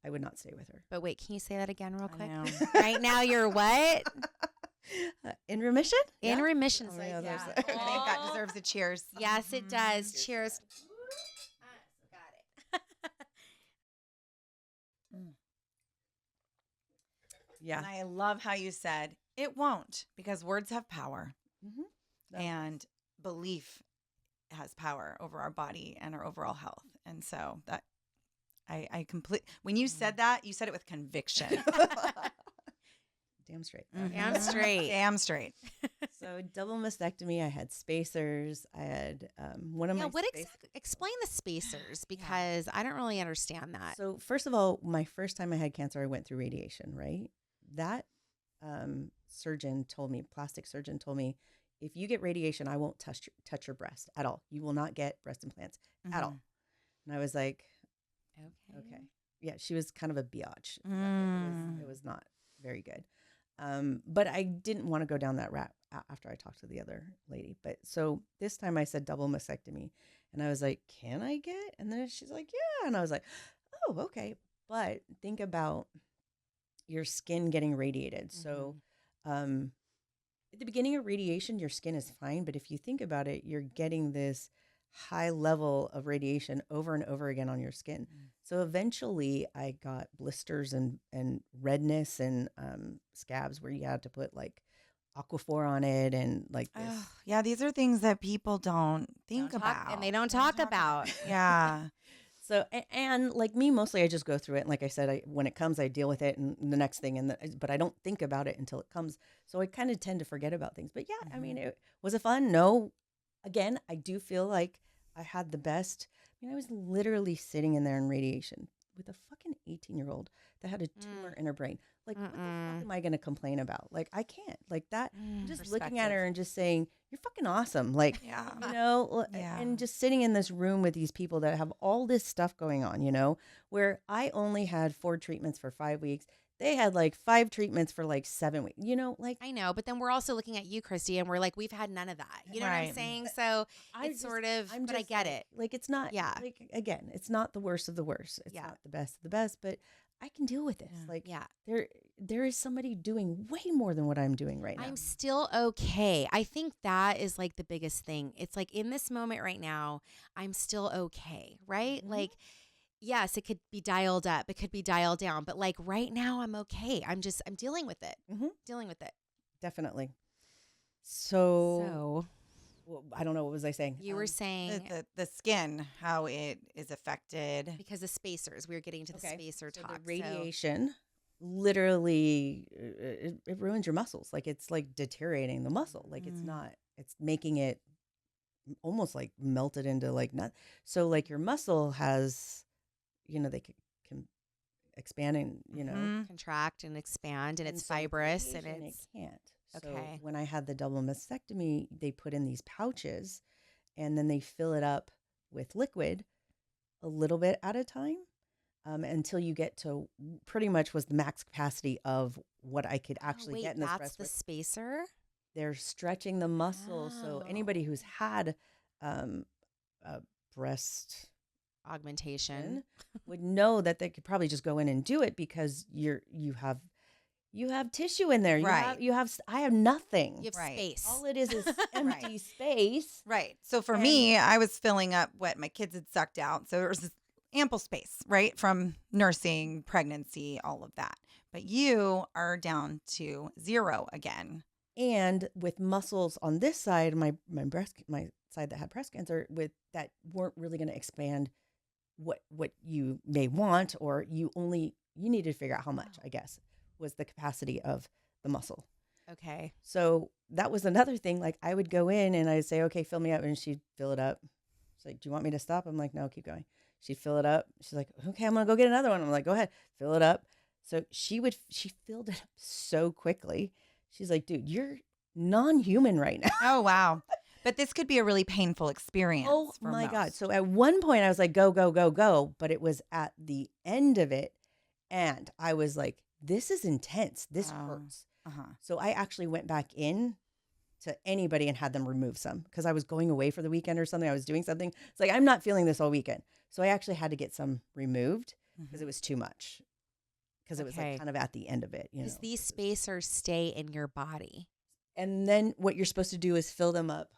I would not stay with her. But wait, can you say that again real quick? know. Right now you're what? In remission? In remission. Oh, It's like, yeah, there's yeah. that. I think that deserves a cheers. Yes, it does. Cheers. Got it. Yeah. And I love how you said it won't, because words have power, No. and belief has power over our body and our overall health. And so that I when you said that, you said it with conviction. Damn straight. Damn straight. Damn straight. So double mastectomy. I had spacers. I had one of Yeah, my. what explain the spacers, because I don't really understand that. So first of all, my first time I had cancer, I went through radiation. Right. That plastic surgeon told me, if you get radiation, I won't touch your breast at all. You will not get breast implants at all. And I was like, okay. Yeah, she was kind of a biatch. It was not very good. But I didn't want to go down that route after I talked to the other lady. But so this time I said double mastectomy, and I was like, can I get? And then she's like, yeah. And I was like, oh, okay. But think about your skin getting radiated. So at the beginning of radiation, your skin is fine. But if you think about it, you're getting this high level of radiation over and over again on your skin. So eventually I got blisters and redness and scabs where you had to put like Aquaphor on it and like this. Yeah, these are things that people don't think Don't about. talk, and they don't talk about. Yeah. So, and like me, mostly I just go through it. And like I said, when it comes, I deal with it and the next thing. But I don't think about it until it comes. So I kind of tend to forget about things. But yeah, I mean, was it fun? No. Again, I do feel like I had the best. I mean, I was literally sitting in there in radiation with a fucking 18-year-old that had a tumor in her brain. Like, what the fuck am I going to complain about? Like, I can't. Like that, I'm just looking at her and just saying, you're fucking awesome. Like, and just sitting in this room with these people that have all this stuff going on, where I only had 4 treatments for 5 weeks. They had like 5 treatments for like 7 weeks, like. I know, but then we're also looking at you, Christy, and we're like, we've had none of that. You know what I'm saying? So it's but I get it. Like, it's not, like, again, it's not the worst of the worst. It's not the best of the best, but I can deal with this. Like, there is somebody doing way more than what I'm doing right now. I'm still okay. I think that is like the biggest thing. It's like in this moment right now, I'm still okay, right? Like, yes, it could be dialed up. It could be dialed down. But like right now, I'm okay. I'm dealing with it. Dealing with it. Definitely. So well, I don't know. What was I saying? You were saying the skin, how it is affected. Because the spacers. We were getting to the spacer so talk. The radiation literally, it ruins your muscles. Like, it's like deteriorating the muscle. Like, it's making it almost like melted into like not. So like your muscle has, they can expand and, contract and expand, and it's so fibrous, and it it's can't. So okay. when I had the double mastectomy, they put in these pouches, and then they fill it up with liquid a little bit at a time, until you get to pretty much was the max capacity of what I could actually get in this breast. That's the spacer? They're stretching the muscle. So anybody who's had a breast augmentation would know that they could probably just go in and do it, because you have tissue in there. Right. I have nothing. You have space. All it is empty space. Right. So for me, I was filling up what my kids had sucked out. So there was this ample space, right? From nursing, pregnancy, all of that. But you are down to 0 again. And with muscles on this side, my side that had breast cancer, with that weren't really going to expand what you may want, or you needed to figure out how much, I guess, was the capacity of the muscle. Okay. So that was another thing. Like, I would go in and I'd say, okay, fill me up. And she'd fill it up. She's like, do you want me to stop? I'm like, no, keep going. She'd fill it up. She's like, okay, I'm going to go get another one. I'm like, go ahead, fill it up. So she filled it up so quickly. She's like, dude, you're non-human right now. Oh, wow. But this could be a really painful experience. Oh for my God. most. So at one point I was like, go, go, go, go. But it was at the end of it. And I was like, this is intense. This hurts. So I actually went back in to anybody and had them remove some because I was going away for the weekend or something. I was doing something. It's like, I'm not feeling this all weekend. So I actually had to get some removed because it was too much. Because it was like kind of at the end of it. Because these spacers stay in your body. And then what you're supposed to do is fill them up.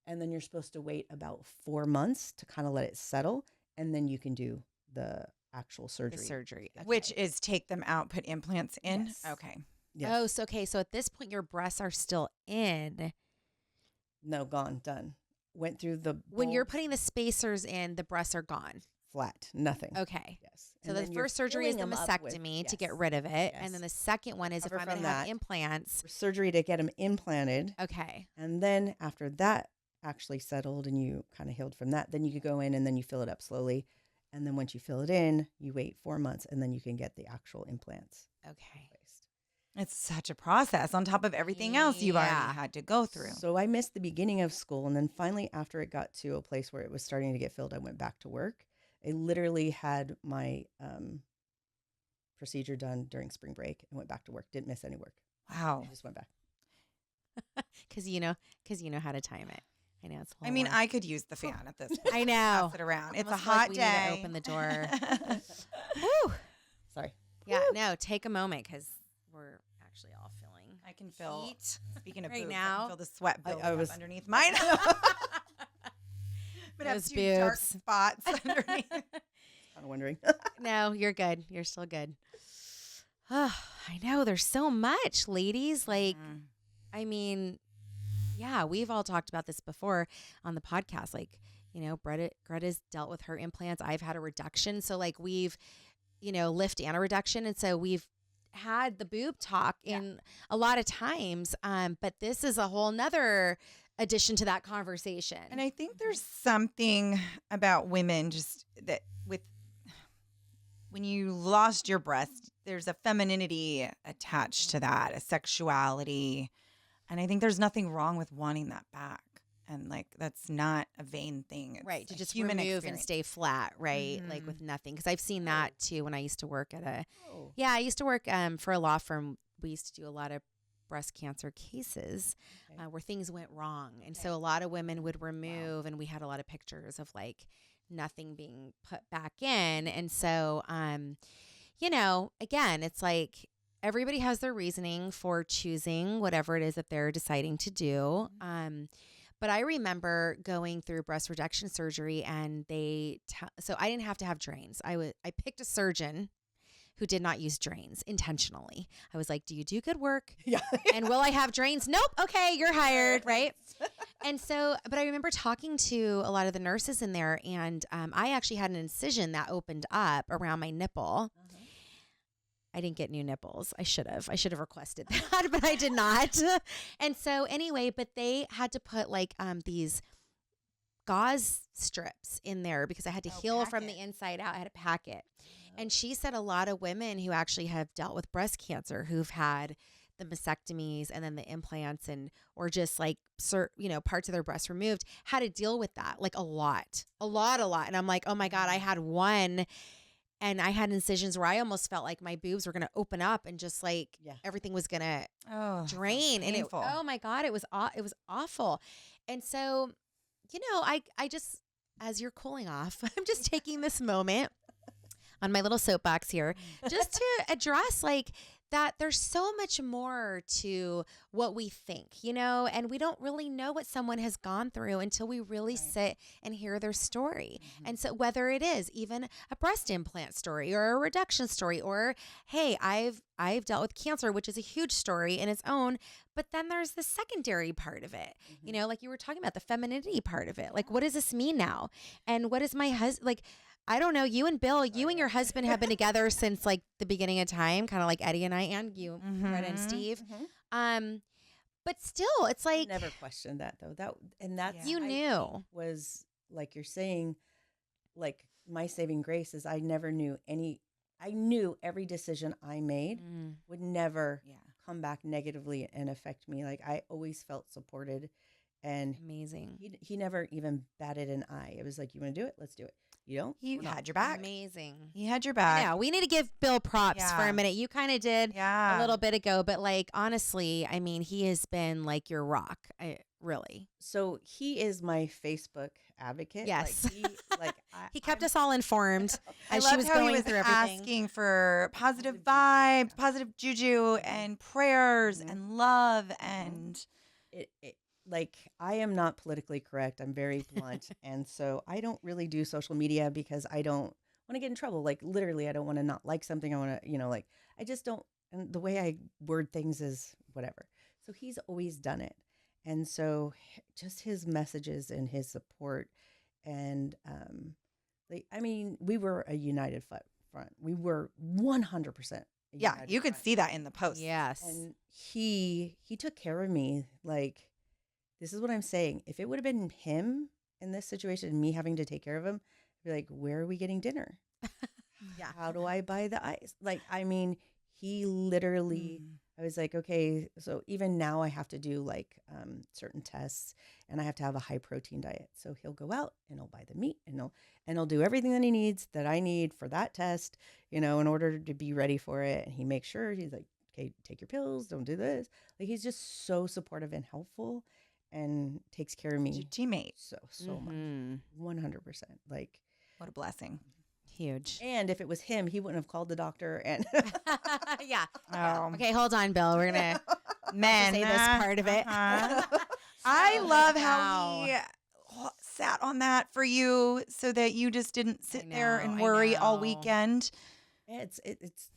And then you're supposed to wait about 4 months to kind of let it settle. And then you can do the actual surgery. The surgery. Which is take them out, put implants in? Yes. Okay. Yes. Oh, so at this point, your breasts are still in. No, gone, done. Went through the When you're bulbs, putting the spacers in, the breasts are gone. flat, nothing. Okay. Yes. So And the then you're first surgery is the filling 'em up with- mastectomy to get yes. rid of it. Yes. And then the second one is Recover if I'm going from to have that. implants. Surgery to get them implanted. Okay. And then after that actually settled and you kind of healed from that, then you could go in and then you fill it up slowly. And then once you fill it in, you wait 4 months and then you can get the actual implants Okay. placed. It's such a process on top of everything else you've already Yeah. had to go through. So I missed the beginning of school. And then finally, after it got to a place where it was starting to get filled, I went back to work. I literally had my procedure done during spring break and went back to work. Didn't miss any work. Wow. I just went back. Because you know how to time it. I know it's. A I mean, little- I could use the fan at this point. I know. Pass it around. It's a Almost hot like we need to day. open the door. Woo. Sorry. Yeah. No. Take a moment because we're actually all feeling. I can feel. heat. Speaking of right boobs, I now. can feel the sweat I building was- up underneath mine. But have Those 2 dark boobs. spots underneath. Kind of wondering. No, you're good. You're still good. Oh, I know. There's so much, ladies. Like, Mm. I mean, yeah, we've all talked about this before on the podcast. Like, Greta's dealt with her implants. I've had a reduction. So, like, we've, lift and a reduction. And so we've had the boob talk in a lot of times. But this is a whole nother addition to that conversation. And I think there's something about women just that when you lost your breast, there's a femininity attached to that, a sexuality. And I think there's nothing wrong with wanting that back. And like, that's not a vain thing. It's Right, to a just human remove and experience. stay flat, right? Like Mhm. with nothing. Because I've seen that too when I used to work at Oh. I used to work for a law firm. We used to do a lot of breast cancer cases Okay. where things went wrong. And so a lot of women would remove, and we had a lot of pictures of like nothing being put back in. And so, again, it's like everybody has their reasoning for choosing whatever it is that they're deciding to do. But I remember going through breast reduction surgery, and so I didn't have to have drains. I picked a surgeon who did not use drains intentionally. I was like, "Do you do good work? Yeah. And will I have drains? Nope. Okay, you're hired, right?" And so, but I remember talking to a lot of the nurses in there, and I actually had an incision that opened up around my nipple. I didn't get new nipples. I should have requested that, but I did not. And so anyway, but they had to put like these gauze strips in there because I had to heal pack from it. the inside out. I had to pack it. And she said a lot of women who actually have dealt with breast cancer, who've had the mastectomies and then the implants or just like parts of their breast removed, had to deal with that like a lot. And I'm like, oh my God, I had one. And I had incisions where I almost felt like my boobs were going to open up and just like everything was going to drain. And oh my God, it was awful. And so, I just, as you're cooling off, I'm just taking this moment on my little soapbox here just to address like that there's so much more to what we think, and we don't really know what someone has gone through until we really sit and hear their story. And so whether it is even a breast implant story or a reduction story, or, hey, I've dealt with cancer, which is a huge story in its own, but then there's the secondary part of it, like you were talking about the femininity part of it. Like, what does this mean now? And what is my husband, like, I don't know, you and Bill, you and your husband have been together since like the beginning of time, kind of like Eddie and I, and you, Greta and Steve. But still, it's like, I never questioned that though. That's you I knew. think was like you're saying, like my saving grace is I never knew I knew every decision I made would never come back negatively and affect me. Like I always felt supported And Amazing. he never even batted an eye. It was like, you want to do it? Let's do it. You don't? He We're not. had your back. Amazing. He had your I back. know. We need to give Bill props for Yeah. a minute. You kind of did Yeah. a little bit ago, but like honestly, I mean, he has been like your rock. Really. So he is my Facebook advocate. Yes. Like He kept us all informed I as loved she was how going he was through everything. asking for positive Positive juju, vibes, yeah. positive juju, and prayers Mhm. and love and it like I am not politically correct. I'm very blunt. And so I don't really do social media because I don't want to get in trouble. Like literally, I don't want to not like something. I want to, like, I just don't. And the way I word things is whatever. So he's always done it. And so just his messages and his support and, I mean, we were a united front. We were 100%. yeah, you could see that in the post. Yes. And he took care of me. Like, this is what I'm saying. If it would have been him in this situation and me having to take care of him, I'd be like, where are we getting dinner? Yeah. How do I buy the ice? Like, I mean, he literally, I was like, okay, so even now I have to do like certain tests and I have to have a high protein diet. So he'll go out and he'll buy the meat and he'll do everything that he needs that I need for that test, in order to be ready for it. And he makes sure he's like, okay, take your pills, don't do this. Like, he's just so supportive and helpful and takes care of He's me your teammate. so much. Mhm. 100%. Like, What a blessing. Huge. and if it was him, he wouldn't have called the doctor and Yeah. Oh, Okay, hold on, Bill. We're gonna men. say this part of it. I love Wow. how he sat on that for you so that you just didn't sit there and I worry all know. weekend. it's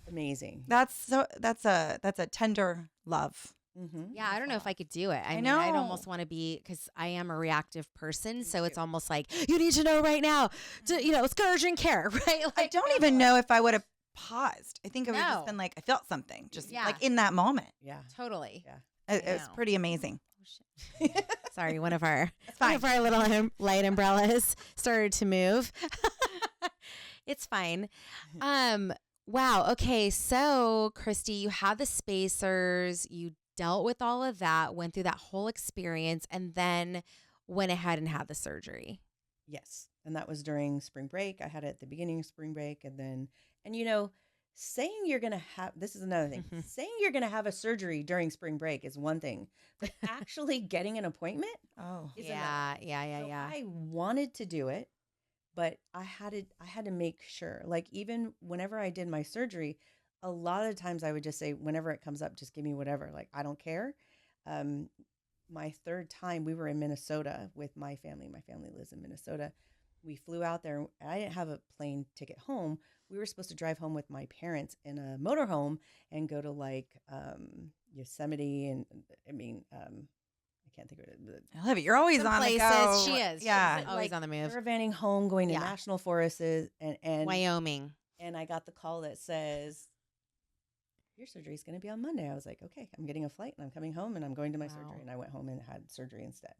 amazing. That's a tender love. Mm-hmm. Yeah, I don't know if I could do it. I mean, know. I'd almost want to be, because I am a reactive person. So it's almost like, you need to know right now, to, it's urgent care, right? Like, I don't even know if I would have paused. I think I would have No. just been like, I felt something, just Yeah. like in that moment. Yeah. Totally. Yeah. It was know. pretty amazing. Oh, shit. Sorry, one of our fine. little light umbrellas started to move. It's fine. Wow. Okay. So, Christy, you had the spacers, you dealt with all of that, went through that whole experience, and then went ahead and had the surgery. Yes. And that was during spring break. I had it at the beginning of spring break. And saying you're going to have, this is another thing, saying you're going to have a surgery during spring break is one thing, but actually getting an appointment Oh. is Yeah. another. So I wanted to do it, but I had to make sure, like, even whenever I did my surgery, a lot of times I would just say, whenever it comes up, just give me whatever. Like, I don't care. My third time, we were in Minnesota with my family. My family lives in Minnesota. We flew out there. And I didn't have a plane ticket home. We were supposed to drive home with my parents in a motorhome and go to like Yosemite and I can't think of it. But I love it. You're always Some on places. the go. She is. Yeah. She's always on the move. caravanning home, going to Yeah. national forests and Wyoming. and I got the call that says, your surgery is going to be on Monday. I was like, okay, I'm getting a flight and I'm coming home and I'm going to my Wow. surgery. And I went home and had surgery instead.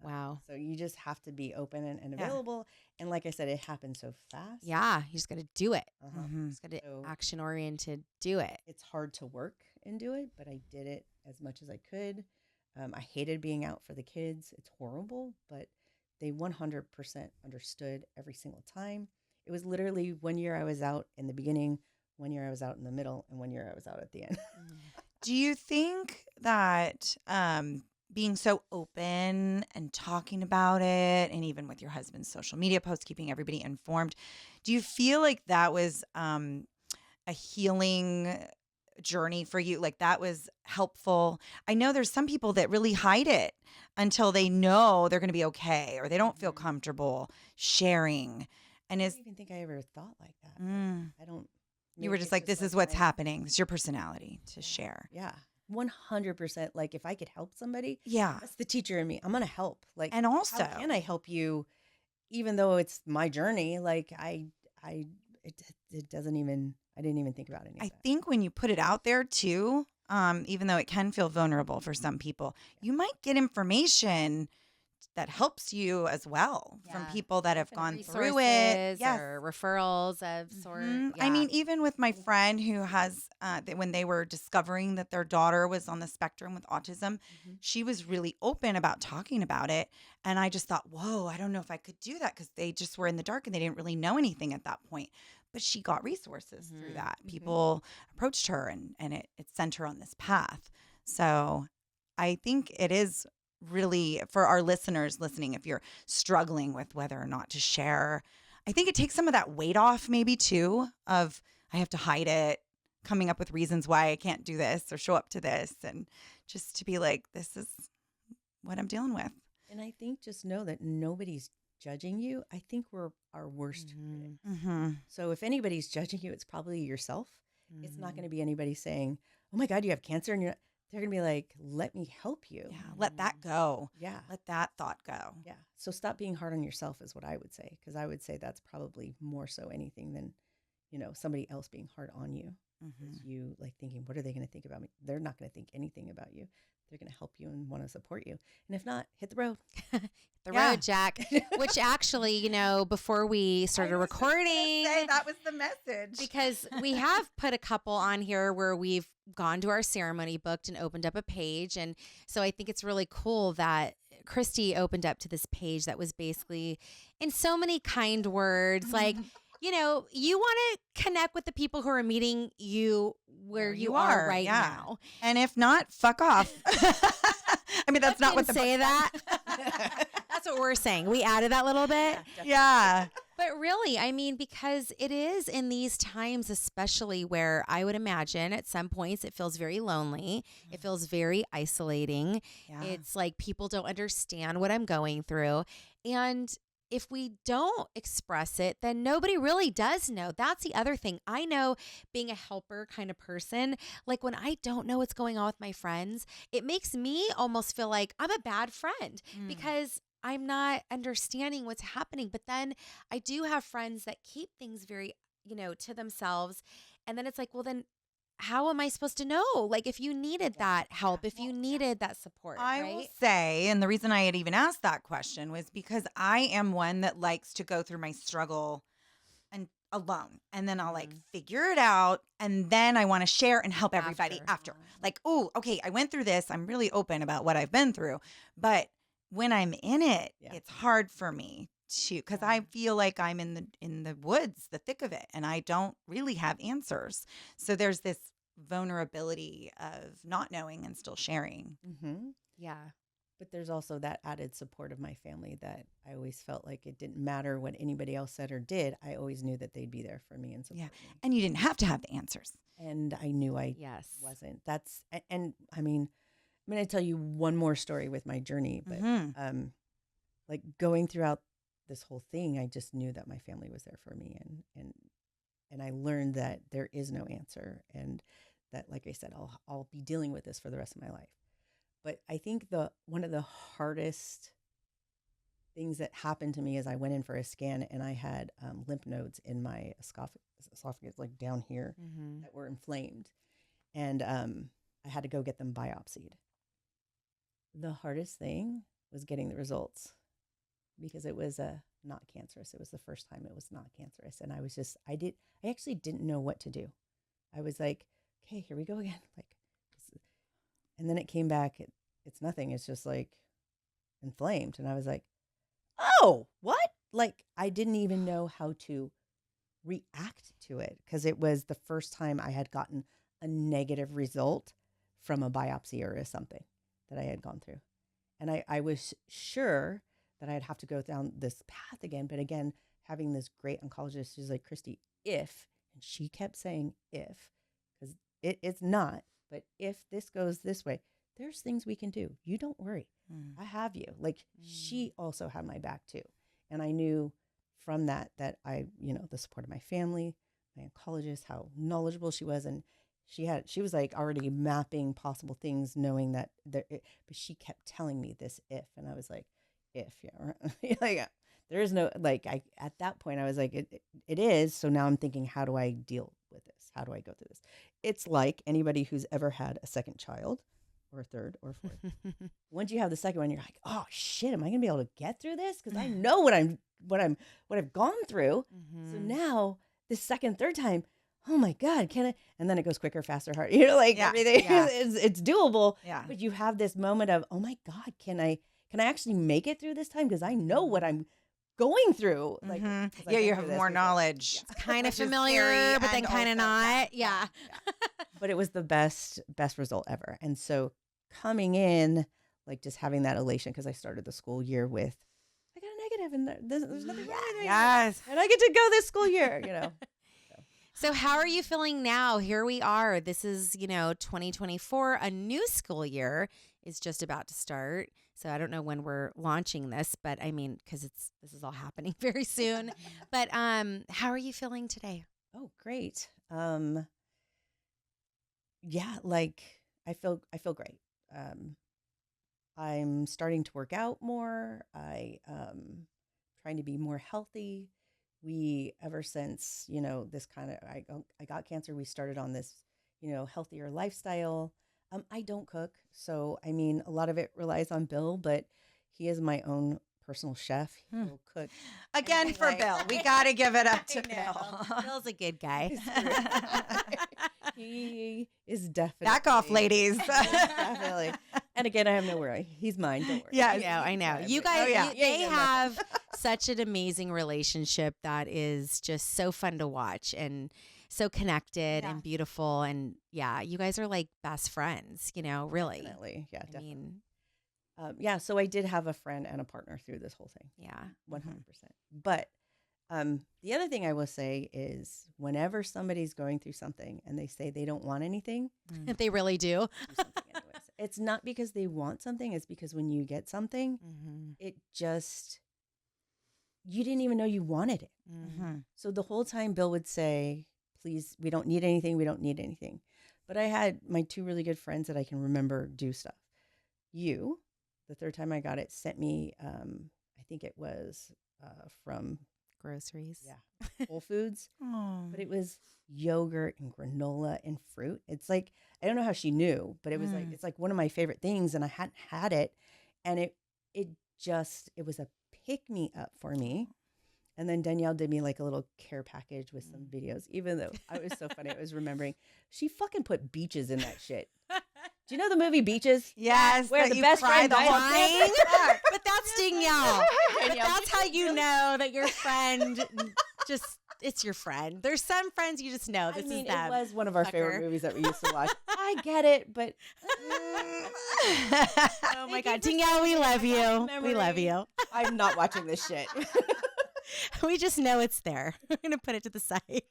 Wow. So you just have to be open and Yeah. available. And like I said, it happened so fast. Yeah. You just got to do it. Uh-huh. Mhm. Just got to So- action oriented do it. It's hard to work and do it, but I did it as much as I could. I hated being out for the kids. It's horrible, but they 100% understood every single time. It was literally 1 year I was out in the beginning, 1 year I was out in the middle, and 1 year I was out at the end. Do you think that being so open and talking about it, and even with your husband's social media posts, keeping everybody informed, do you feel like that was a healing journey for you? Like that was helpful? I know there's some people that really hide it until they know they're going to be okay, or they don't feel Mhm. comfortable sharing. And I is don't even think I ever thought like that. I don't. you were maybe just it's like, this is what's my- happening. It's your personality to share. Yeah, 100%. Like if I could help somebody, Yeah. that's the teacher in me. I'm gonna help. Like, And also, how can I help you, even though it's my journey? Like it doesn't even. I didn't even think about any I of that. think when you put it out there too, even though it can feel vulnerable for some people, you might get information that helps you as well from Yeah. people that have Definite gone through it. resources Yes. or referrals of sort. I Yeah. mean, even with my friend who has, when they were discovering that their daughter was on the spectrum with autism, Mhm. she was really open about talking about it. And I just thought, whoa, I don't know if I could do that because they just were in the dark and they didn't really know anything at that point. But she got resources through Mhm. that. Mhm. People approached her and it sent her on this path. So I think it is really for our listeners listening, if you're struggling with whether or not to share, I think it takes some of that weight off, maybe too, of I have to hide it, coming up with reasons why I can't do this or show up to this, and just to be like, this is what I'm dealing with. And I think just know that nobody's judging you. I think we're our worst critic. Mhm. Mm-hmm. So if anybody's judging you, it's probably yourself. It's not Mhm. going to be anybody saying, "Oh my God, you have cancer," and they're going to be like, "Let me help you." Yeah, let that go. Yeah. Let that thought go. Yeah. So stop being hard on yourself is what I would say, because I would say that's probably more so anything than, somebody else being hard on you. Mm-hmm. Is you like thinking, what are they going to think about me? They're not going to think anything about you. They're going to help you and want to support you. And if not, hit the road. The Yeah. road, Jack. Which actually, before we started recording, that was the message. because we have put a couple on here where we've gone to our ceremony, booked and opened up a page. And so I think it's really cool that Christy opened up to this page that was basically in so many kind words, like, you want to connect with the people who are meeting you where you are right yeah. now. And if not, fuck off. I mean, that's not what the Didn't say book that. said. That's what we're saying. We added that little bit. Yeah. But really, I mean, because it is in these times, especially where I would imagine at some points it feels very lonely. It feels very isolating. Yeah. It's like people don't understand what I'm going through. And if we don't express it, then nobody really does know. That's the other thing. I know, being a helper kind of person, like when I don't know what's going on with my friends, it makes me almost feel like I'm a bad friend because I'm not understanding what's happening. But then I do have friends that keep things very, to themselves. And then it's like, well, then how am I supposed to know? Like, if you needed that help, if you needed that support, I right? will say, and the reason I had even asked that question was because I am one that likes to go through my struggle and alone, and then I'll like figure it out, and then I want to share and help everybody after. Like, oh, okay, I went through this. I'm really open about what I've been through, but when I'm in it, it's hard for me to, because I feel like I'm in the woods, the thick of it, and I don't really have answers. So there's this vulnerability of not knowing and still sharing. Mm-hmm. Yeah. But there's also that added support of my family that I always felt like it didn't matter what anybody else said or did. I always knew that they'd be there for me and support me. And you didn't have to have the answers. And I knew I wasn't. And I mean, I'm going to tell you one more story with my journey, but like going throughout this whole thing, I just knew that my family was there for me, and I learned that there is no answer, and that, like I said, I'll be dealing with this for the rest of my life. But I think one of the hardest things that happened to me is I went in for a scan and I had lymph nodes in my esophagus, like down here, that were inflamed, and I had to go get them biopsied. The hardest thing was getting the results, because it was not cancerous. It was the first time it was not cancerous, and I actually didn't know what to do. I was like, okay, here we go again, and then it came back. It's nothing. It's just like inflamed, and I was like, oh, what? Like, I didn't even know how to react to it, because it was the first time I had gotten a negative result from a biopsy or something that I had gone through. And I was sure that I'd have to go down this path again. But again, having this great oncologist, she's like, Christy, if, and she kept saying if, because it's not, but if this goes this way, there's things we can do. You don't worry. I have you. Like, she also had my back too. And I knew from that I, the support of my family, my oncologist, how knowledgeable she was. And she was like already mapping possible things, knowing that but she kept telling me this if, and I was like, if, yeah, like, there is no, like, at that point I was like, it is. So now I'm thinking, how do I deal with this? How do I go through this? It's like anybody who's ever had a second child or third or fourth. Once you have the second one, you're like, oh shit, am I gonna be able to get through this? Because I know what I've gone through. So now this second, third time, oh my God, can I? And then it goes quicker, faster, harder. Like everything is it's doable. Yeah. But you have this moment of, oh my God, can I actually make it through this time? Because I know what I'm going through. Like, yeah, you have more knowledge. It's kind of familiar, but then kind of not. Yeah. But it was the best result ever. And so coming in, like just having that elation, because I started the school year with, I got a negative and there's nothing wrong with it. Yes. And I get to go this school year, So how are you feeling now? Here we are. This is, 2024. A new school year is just about to start. So I don't know when we're launching this, but I mean, because this is all happening very soon. But how are you feeling today? Oh, great. Yeah, like I feel great. I'm starting to work out more. I trying to be more healthy. We ever since this kind of I got cancer, we started on this healthier lifestyle. I don't cook, so I mean a lot of it relies on Bill, but he is my own personal chef. He'll cook again for Bill. We got to give it up to I know. Bill. Bill's a good guy. He is definitely Back off, ladies. definitely. And again, I have no worry. He's mine. Don't worry. Yeah, I know. You guys, they have such an amazing relationship that is just so fun to watch and so connected and beautiful. And you guys are like best friends, really. Definitely. Yeah, definitely. I mean, so I did have a friend and a partner through this whole thing. yeah. 100%. But the other thing I will say is whenever somebody's going through something and they say they don't want anything, If they really do. something anyways. It's not because they want something. It's because when you get something, it just, you didn't even know you wanted it. So the whole time Bill would say, please, we don't need anything. We don't need anything. But I had my two really good friends that I can remember do stuff. You, the third time I got it, sent me, I think it was from Groceries. Whole Foods. Oh. But it was yogurt and granola and fruit. It's like, I don't know how she knew, but it was like, it's like one of my favorite things. And I hadn't had it. And it was a pick me up for me. And then Danielle did me like a little care package with some videos, even though I was so funny. I was remembering she fucking put beaches in that shit. Do you know the movie Beaches? Yes. Where the best friend dies on Dying? campus? But that's Danielle. But that's how you know that your friend it's your friend. There's some friends you just know this is them. It was one of our favorite movies that we used to watch. I get it, but oh my God, Danielle, we love you. We love you. I'm not watching this shit. We just know it's there. We're gonna put it to the side.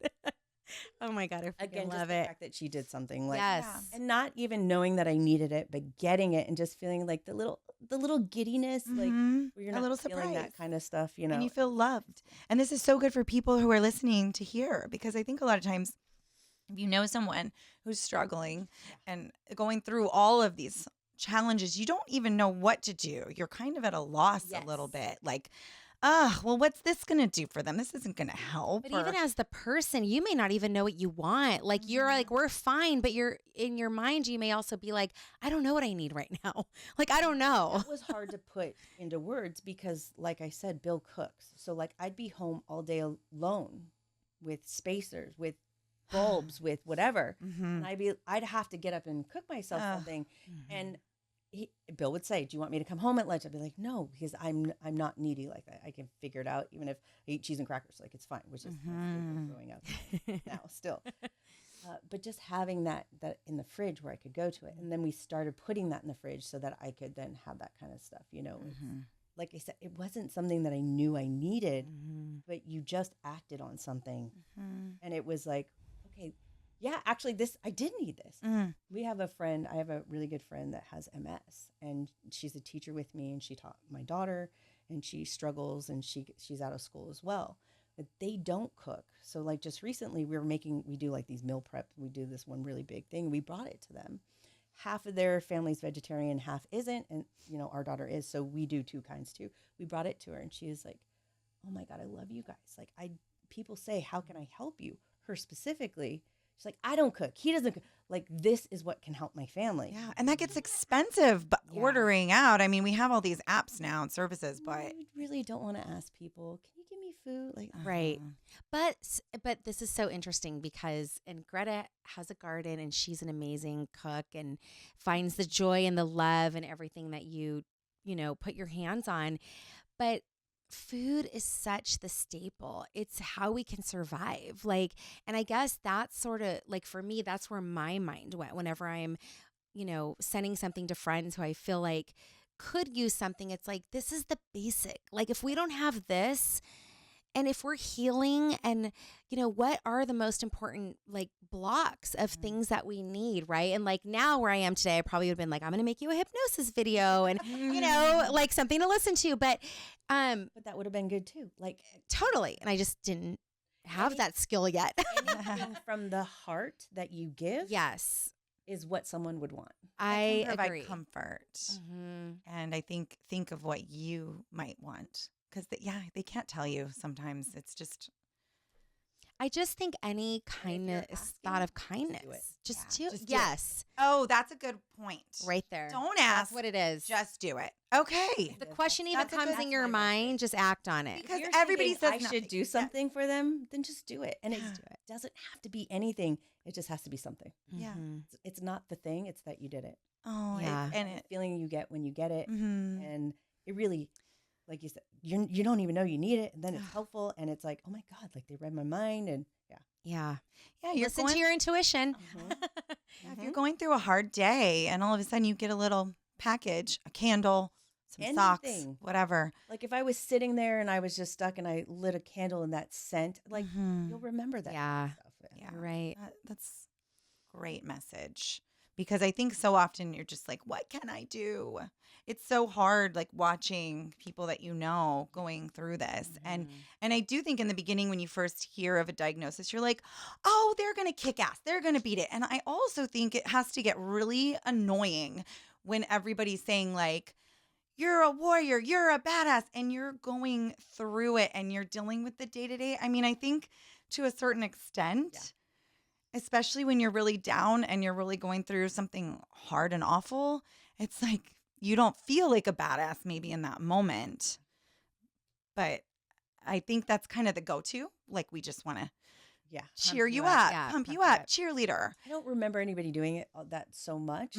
Oh my God, I freaking Again, love just the it. fact that she did something like Yes. and not even knowing that I needed it, but getting it and just feeling like the little giddiness, like where you're not a little feeling surprise. that kind of stuff, And you feel loved. And this is so good for people who are listening to hear, because I think a lot of times if you know someone who's struggling and going through all of these challenges, you don't even know what to do. You're kind of at a loss a little bit. Like, well, what's this going to do for them? This isn't going to help. But even as the person, you may not even know what you want. Like you're like, we're fine, but you're in your mind, you may also be like, I don't know what I need right now. Like, I don't know. That was hard to put into words because, like I said, Bill cooks. So like I'd be home all day alone with spacers, with bulbs, with whatever. And I'd have to get up and cook myself something. And Bill would say, do you want me to come home at lunch? I'd be like, no, because I'm not needy like that. I can figure it out. Even if I eat cheese and crackers, like it's fine, which is growing up now still. But just having that in the fridge where I could go to it. And then we started putting that in the fridge so that I could then have that kind of stuff, Like I said, it wasn't something that I knew I needed, but you just acted on something. And it was like, okay, yeah, actually I did need this. I have a really good friend that has MS, and she's a teacher with me, and she taught my daughter, and she struggles, and she's out of school as well. But they don't cook. So like just recently we do like these meal prep. We do this one really big thing. We brought it to them. Half of their family's vegetarian, half isn't. And our daughter is. So we do two kinds too. We brought it to her, and she is like, oh my God, I love you guys. Like people say, how can I help you? Her specifically, She's like, I don't cook. He doesn't cook. Like, this is what can help my family. Yeah, and that gets expensive, but Yeah. ordering out. I mean, we have all these apps now and services, but You really don't want to ask people, can you give me food? Like, Right. uh-huh. But this is so interesting because and Greta has a garden and she's an amazing cook and finds the joy and the love and everything that you know, put your hands on. But food is such the staple. It's how we can survive. Like, and I guess that's sort of like for me, that's where my mind went whenever I'm, you know, sending something to friends who I feel like could use something. It's like, this is the basic. Like, if we don't have this, and if we're healing and, you know, what are the most important like blocks of things that we need, right? And like now where I am today, I probably would have been like, I'm going to make you a hypnosis video and, you know, like something to listen to. But but that would have been good too. Like, totally. And I just didn't have that skill yet. anything from the heart that you give Yes, is what someone would want. I That can provide agree. comfort. Mhm. And I think of what you might want because they can't tell you sometimes. It's just I just think any you're kindness, asking, thought of just do kindness, it. just Yeah, do just do it. yes, oh, that's a good point. right there. Don't That's ask. what it is. Just do it. Okay. If the Yes, question even that's a comes good- in your that's my mind, message. just act on it. Because If you're everybody thinking, says I nothing. should do Yeah. something for them, then just do it. And Yeah. it Just do it. doesn't have to be anything. It just has to be something. Yeah. Mhm. It's not the thing. It's that you did it. Oh, Yeah. and The it. feeling you get when you get it. Mhm. And it really, like you said, you don't even know you need it. And then it's helpful. And it's like, oh my God, like they read my mind. And yeah. Yeah. Yeah, you're Listen going to your intuition. Yeah, if you're going through a hard day and all of a sudden you get a little package, a candle, some socks, Anything. whatever. Like if I was sitting there and I was just stuck and I lit a candle in that scent, like Mhm. you'll remember that Yeah. stuff. Yeah. You're right. That's great message because I think so often you're just like, what can I do? It's so hard, like watching people that you know going through this. Mhm. And I do think in the beginning when you first hear of a diagnosis, you're like, oh, they're going to kick ass. They're going to beat it. And I also think it has to get really annoying when everybody's saying like, you're a warrior, you're a badass, and you're going through it and you're dealing with the day to day. I mean, I think to a certain extent, especially when you're really down and you're really going through something hard and awful, it's like you don't feel like a badass maybe in that moment. But I think that's kind of the go to. Like, we just want to Yeah. cheer you up. up, Yeah, pump pump you you up, up. cheerleader. I don't remember anybody doing it that so much.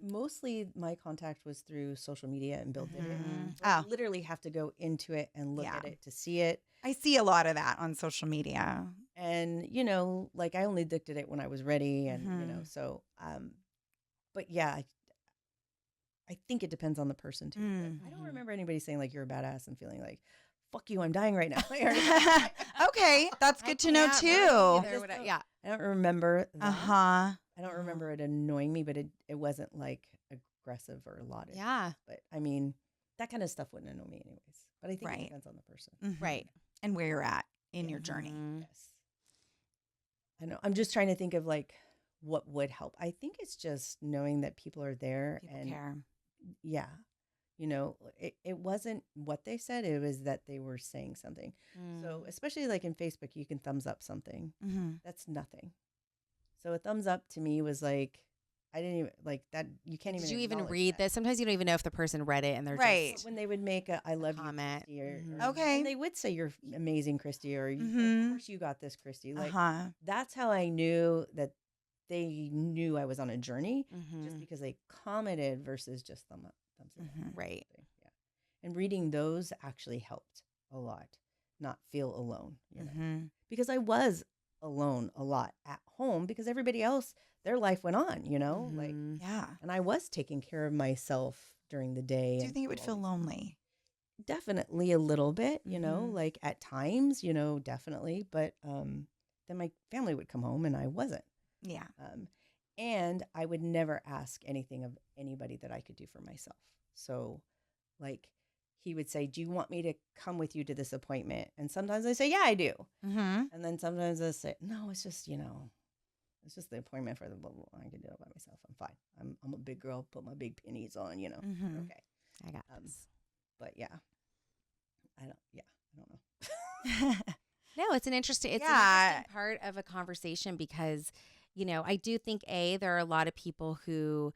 Mostly my contact was through social media and Bill did it. Mhm. So I Oh. literally have to go into it and look at Yeah. it to see it. I see a lot of that on social media. And, like I only looked at it when I was ready. And, so, but yeah, I think it depends on the person too. But I don't Mhm. remember anybody saying like, you're a badass and feeling like, fuck you, I'm dying right now. Okay, that's good to know Yeah, too. either would I- yeah. I don't remember that. Uh-huh. I don't remember it annoying me, but it wasn't like aggressive or lauded. Yeah. But I mean, that kind of stuff wouldn't annoy me anyways. But I think Right. it depends on the person. Mhm. Right. And where you're at in your Yeah. journey. Mhm. Yes. I know. I'm just trying to think of like what would help. I think it's just knowing that people are there People and care. yeah, it wasn't what they said. It was that they were saying something. So especially like in Facebook, you can thumbs up something. Mm-hmm. That's nothing. So a thumbs up to me was like, I didn't even like that. You can't even. Did you even acknowledge read that. this? Sometimes you don't even know if the person read it and they're Right. just When they would make a "I love you, comment. Christy," or Mhm. Okay. and they would say "You're amazing, Christy," or Mhm. "Of course you got this, Christy." Like Uh-huh. that's how I knew that they knew I was on a journey, just Mhm. because they commented versus just thumbs up. Mhm. Right. Yeah, and reading those actually helped a lot, not feel alone. Mm-hmm. Because I was alone a lot at home because everybody else, their life went on. Like. Mhm. Yeah. And I was taking care of myself during the day. Do you and think it would all feel these- lonely? Definitely a little bit, Mhm. like at times, definitely. But then my family would come home and I wasn't. Yeah. And I would never ask anything of anybody that I could do for myself. So, like, he would say, "Do you want me to come with you to this appointment?" And sometimes I say, "Yeah, I do." Mm-hmm. And then sometimes I say, "No, it's just, it's just the appointment for the blah, blah, blah. I can do it by myself. I'm fine. I'm a big girl. Put my big pennies on, Mhm. Okay. I got Um, this. But yeah, I don't know. No, it's an interesting part of a conversation because, I do think there are a lot of people who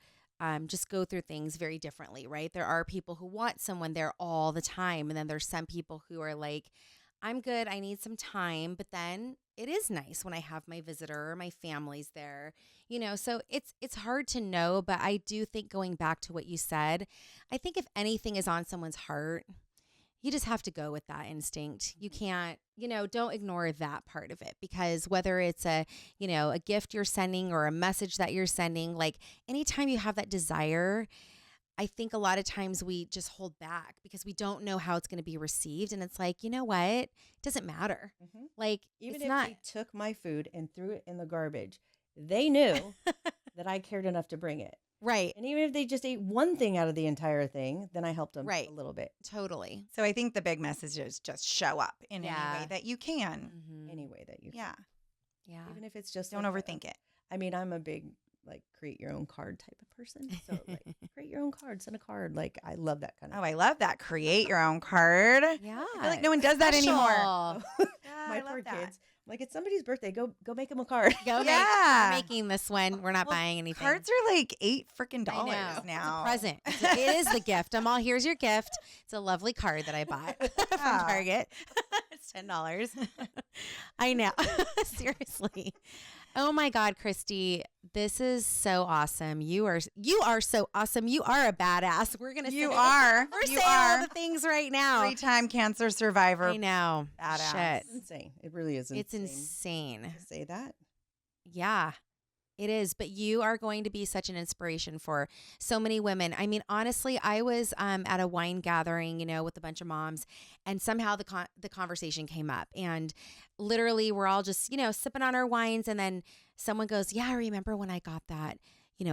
just go through things very differently, right? There are people who want someone there all the time. And then there's some people who are like, I'm good. I need some time. But then it is nice when I have my visitor or my family's there, so it's hard to know. But I do think going back to what you said, I think if anything is on someone's heart, you just have to go with that instinct. You can't, don't ignore that part of it, because whether it's a gift you're sending or a message that you're sending, like anytime you have that desire, I think a lot of times we just hold back because we don't know how it's going to be received. And it's like, you know what? It doesn't matter. Mm-hmm. Like, even it's if not. they took my food and threw it in the garbage, they knew that I cared enough to bring it. Right. And even if they just ate one thing out of the entire thing, then I helped them a little bit. Totally. So I think the big message is just show up in any way that you can. Mm-hmm. Any way that you can. Yeah. Even if it's just don't like overthink it. I mean, I'm a big create your own card type of person. So create your own card, send a card. Like I love that kind of. Oh, I love that. Create your own card. Yeah. I feel like no one does that anymore. My poor kids. Like it's somebody's birthday. Go make them a card. We're making this one. We're not buying anything. Cards are like $8 freaking now. It's a present. It is the gift. Here's your gift. It's a lovely card that I bought from Target. It's $10. I know. Seriously. Oh my God, Christie, this is so awesome. You are so awesome. You are a badass. We're gonna We're saying all the things right now. 3-time cancer survivor. I know. Badass. Shit. It's insane. It really is insane. It's insane. To say that. Yeah. It is, but you are going to be such an inspiration for so many women. I mean, honestly, I was at a wine gathering, with a bunch of moms, and somehow the conversation came up, and literally we're all just, sipping on our wines, and then someone goes, "Yeah, I remember when I got that,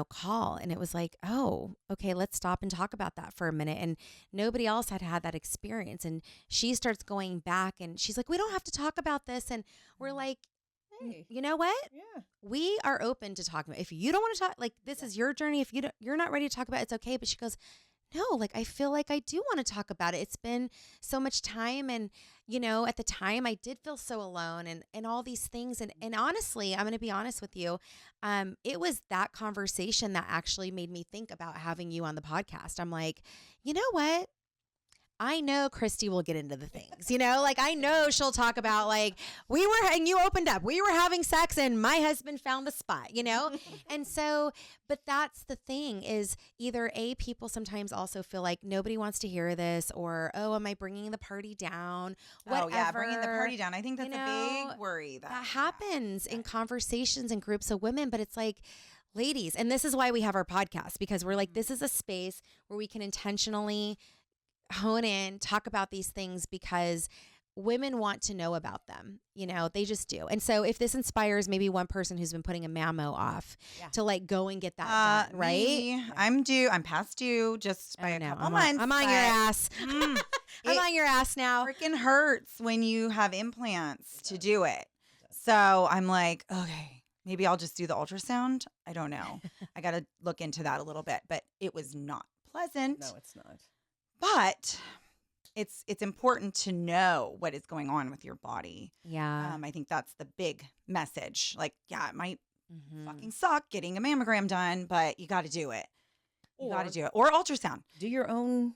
call," and it was like, "Oh, okay, let's stop and talk about that for a minute." And nobody else had that experience, and she starts going back, and she's like, "We don't have to talk about this," and we're like, Hey. you know what? Yeah. We are open to talking about. If you don't want to talk, like this is your journey. If you're not ready to talk about it, it's okay. But she goes, no, like I feel like I do want to talk about it. It's been so much time, and at the time I did feel so alone, and all these things. And honestly, I'm going to be honest with you. It was that conversation that actually made me think about having you on the podcast. I'm like, you know what? I know Christie will get into the things, like I know she'll talk about like and you opened up, we were having sex and my husband found the spot, And so, but that's the thing is either people sometimes also feel like nobody wants to hear this, or, oh, am I bringing the party down? Whatever. Oh yeah, bringing the party down. I think that's a big worry. That happens in conversations and groups of women, but it's like, ladies, and this is why we have our podcast, because we're like, this is a space where we can intentionally hone in, talk about these things, because women want to know about them. They just do. And so if this inspires maybe one person who's been putting a mammo off to like go and get that done, right? Me, I'm past due just by a couple months. I'm on your ass. I'm on your ass now. Freaking hurts when you have implants to do it. So I'm like, okay, maybe I'll just do the ultrasound. I don't know. I got to look into that a little bit, but it was not pleasant. No, it's not. But it's important to know what is going on with your body. Yeah. I think that's the big message. Like, yeah, it might fucking suck getting a mammogram done, but you got to do it. You got to do it. Or ultrasound. Do your own,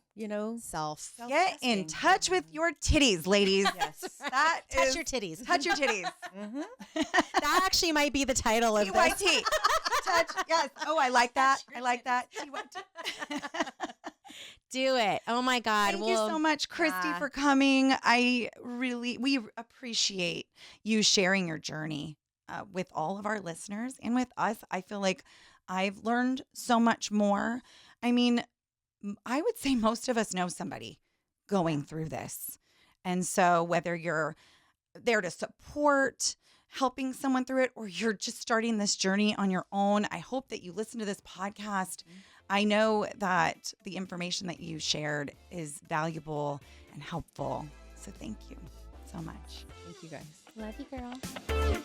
self. Get in touch with your titties, ladies. Yes. Touch your titties. Touch your titties. Mm-hmm. That actually might be the title of this. TYT. Touch. Yes. Oh, I like that. I like that. TYT. Do it. Oh my God. Thank you so much, Christie, for coming. We appreciate you sharing your journey with all of our listeners and with us. I feel like I've learned so much more. I mean, I would say most of us know somebody going through this. And so whether you're there to support, helping someone through it, or you're just starting this journey on your own, I hope that you listen to this podcast. I know that the information that you shared is valuable and helpful. So thank you so much. Thank you guys. Love you, girl.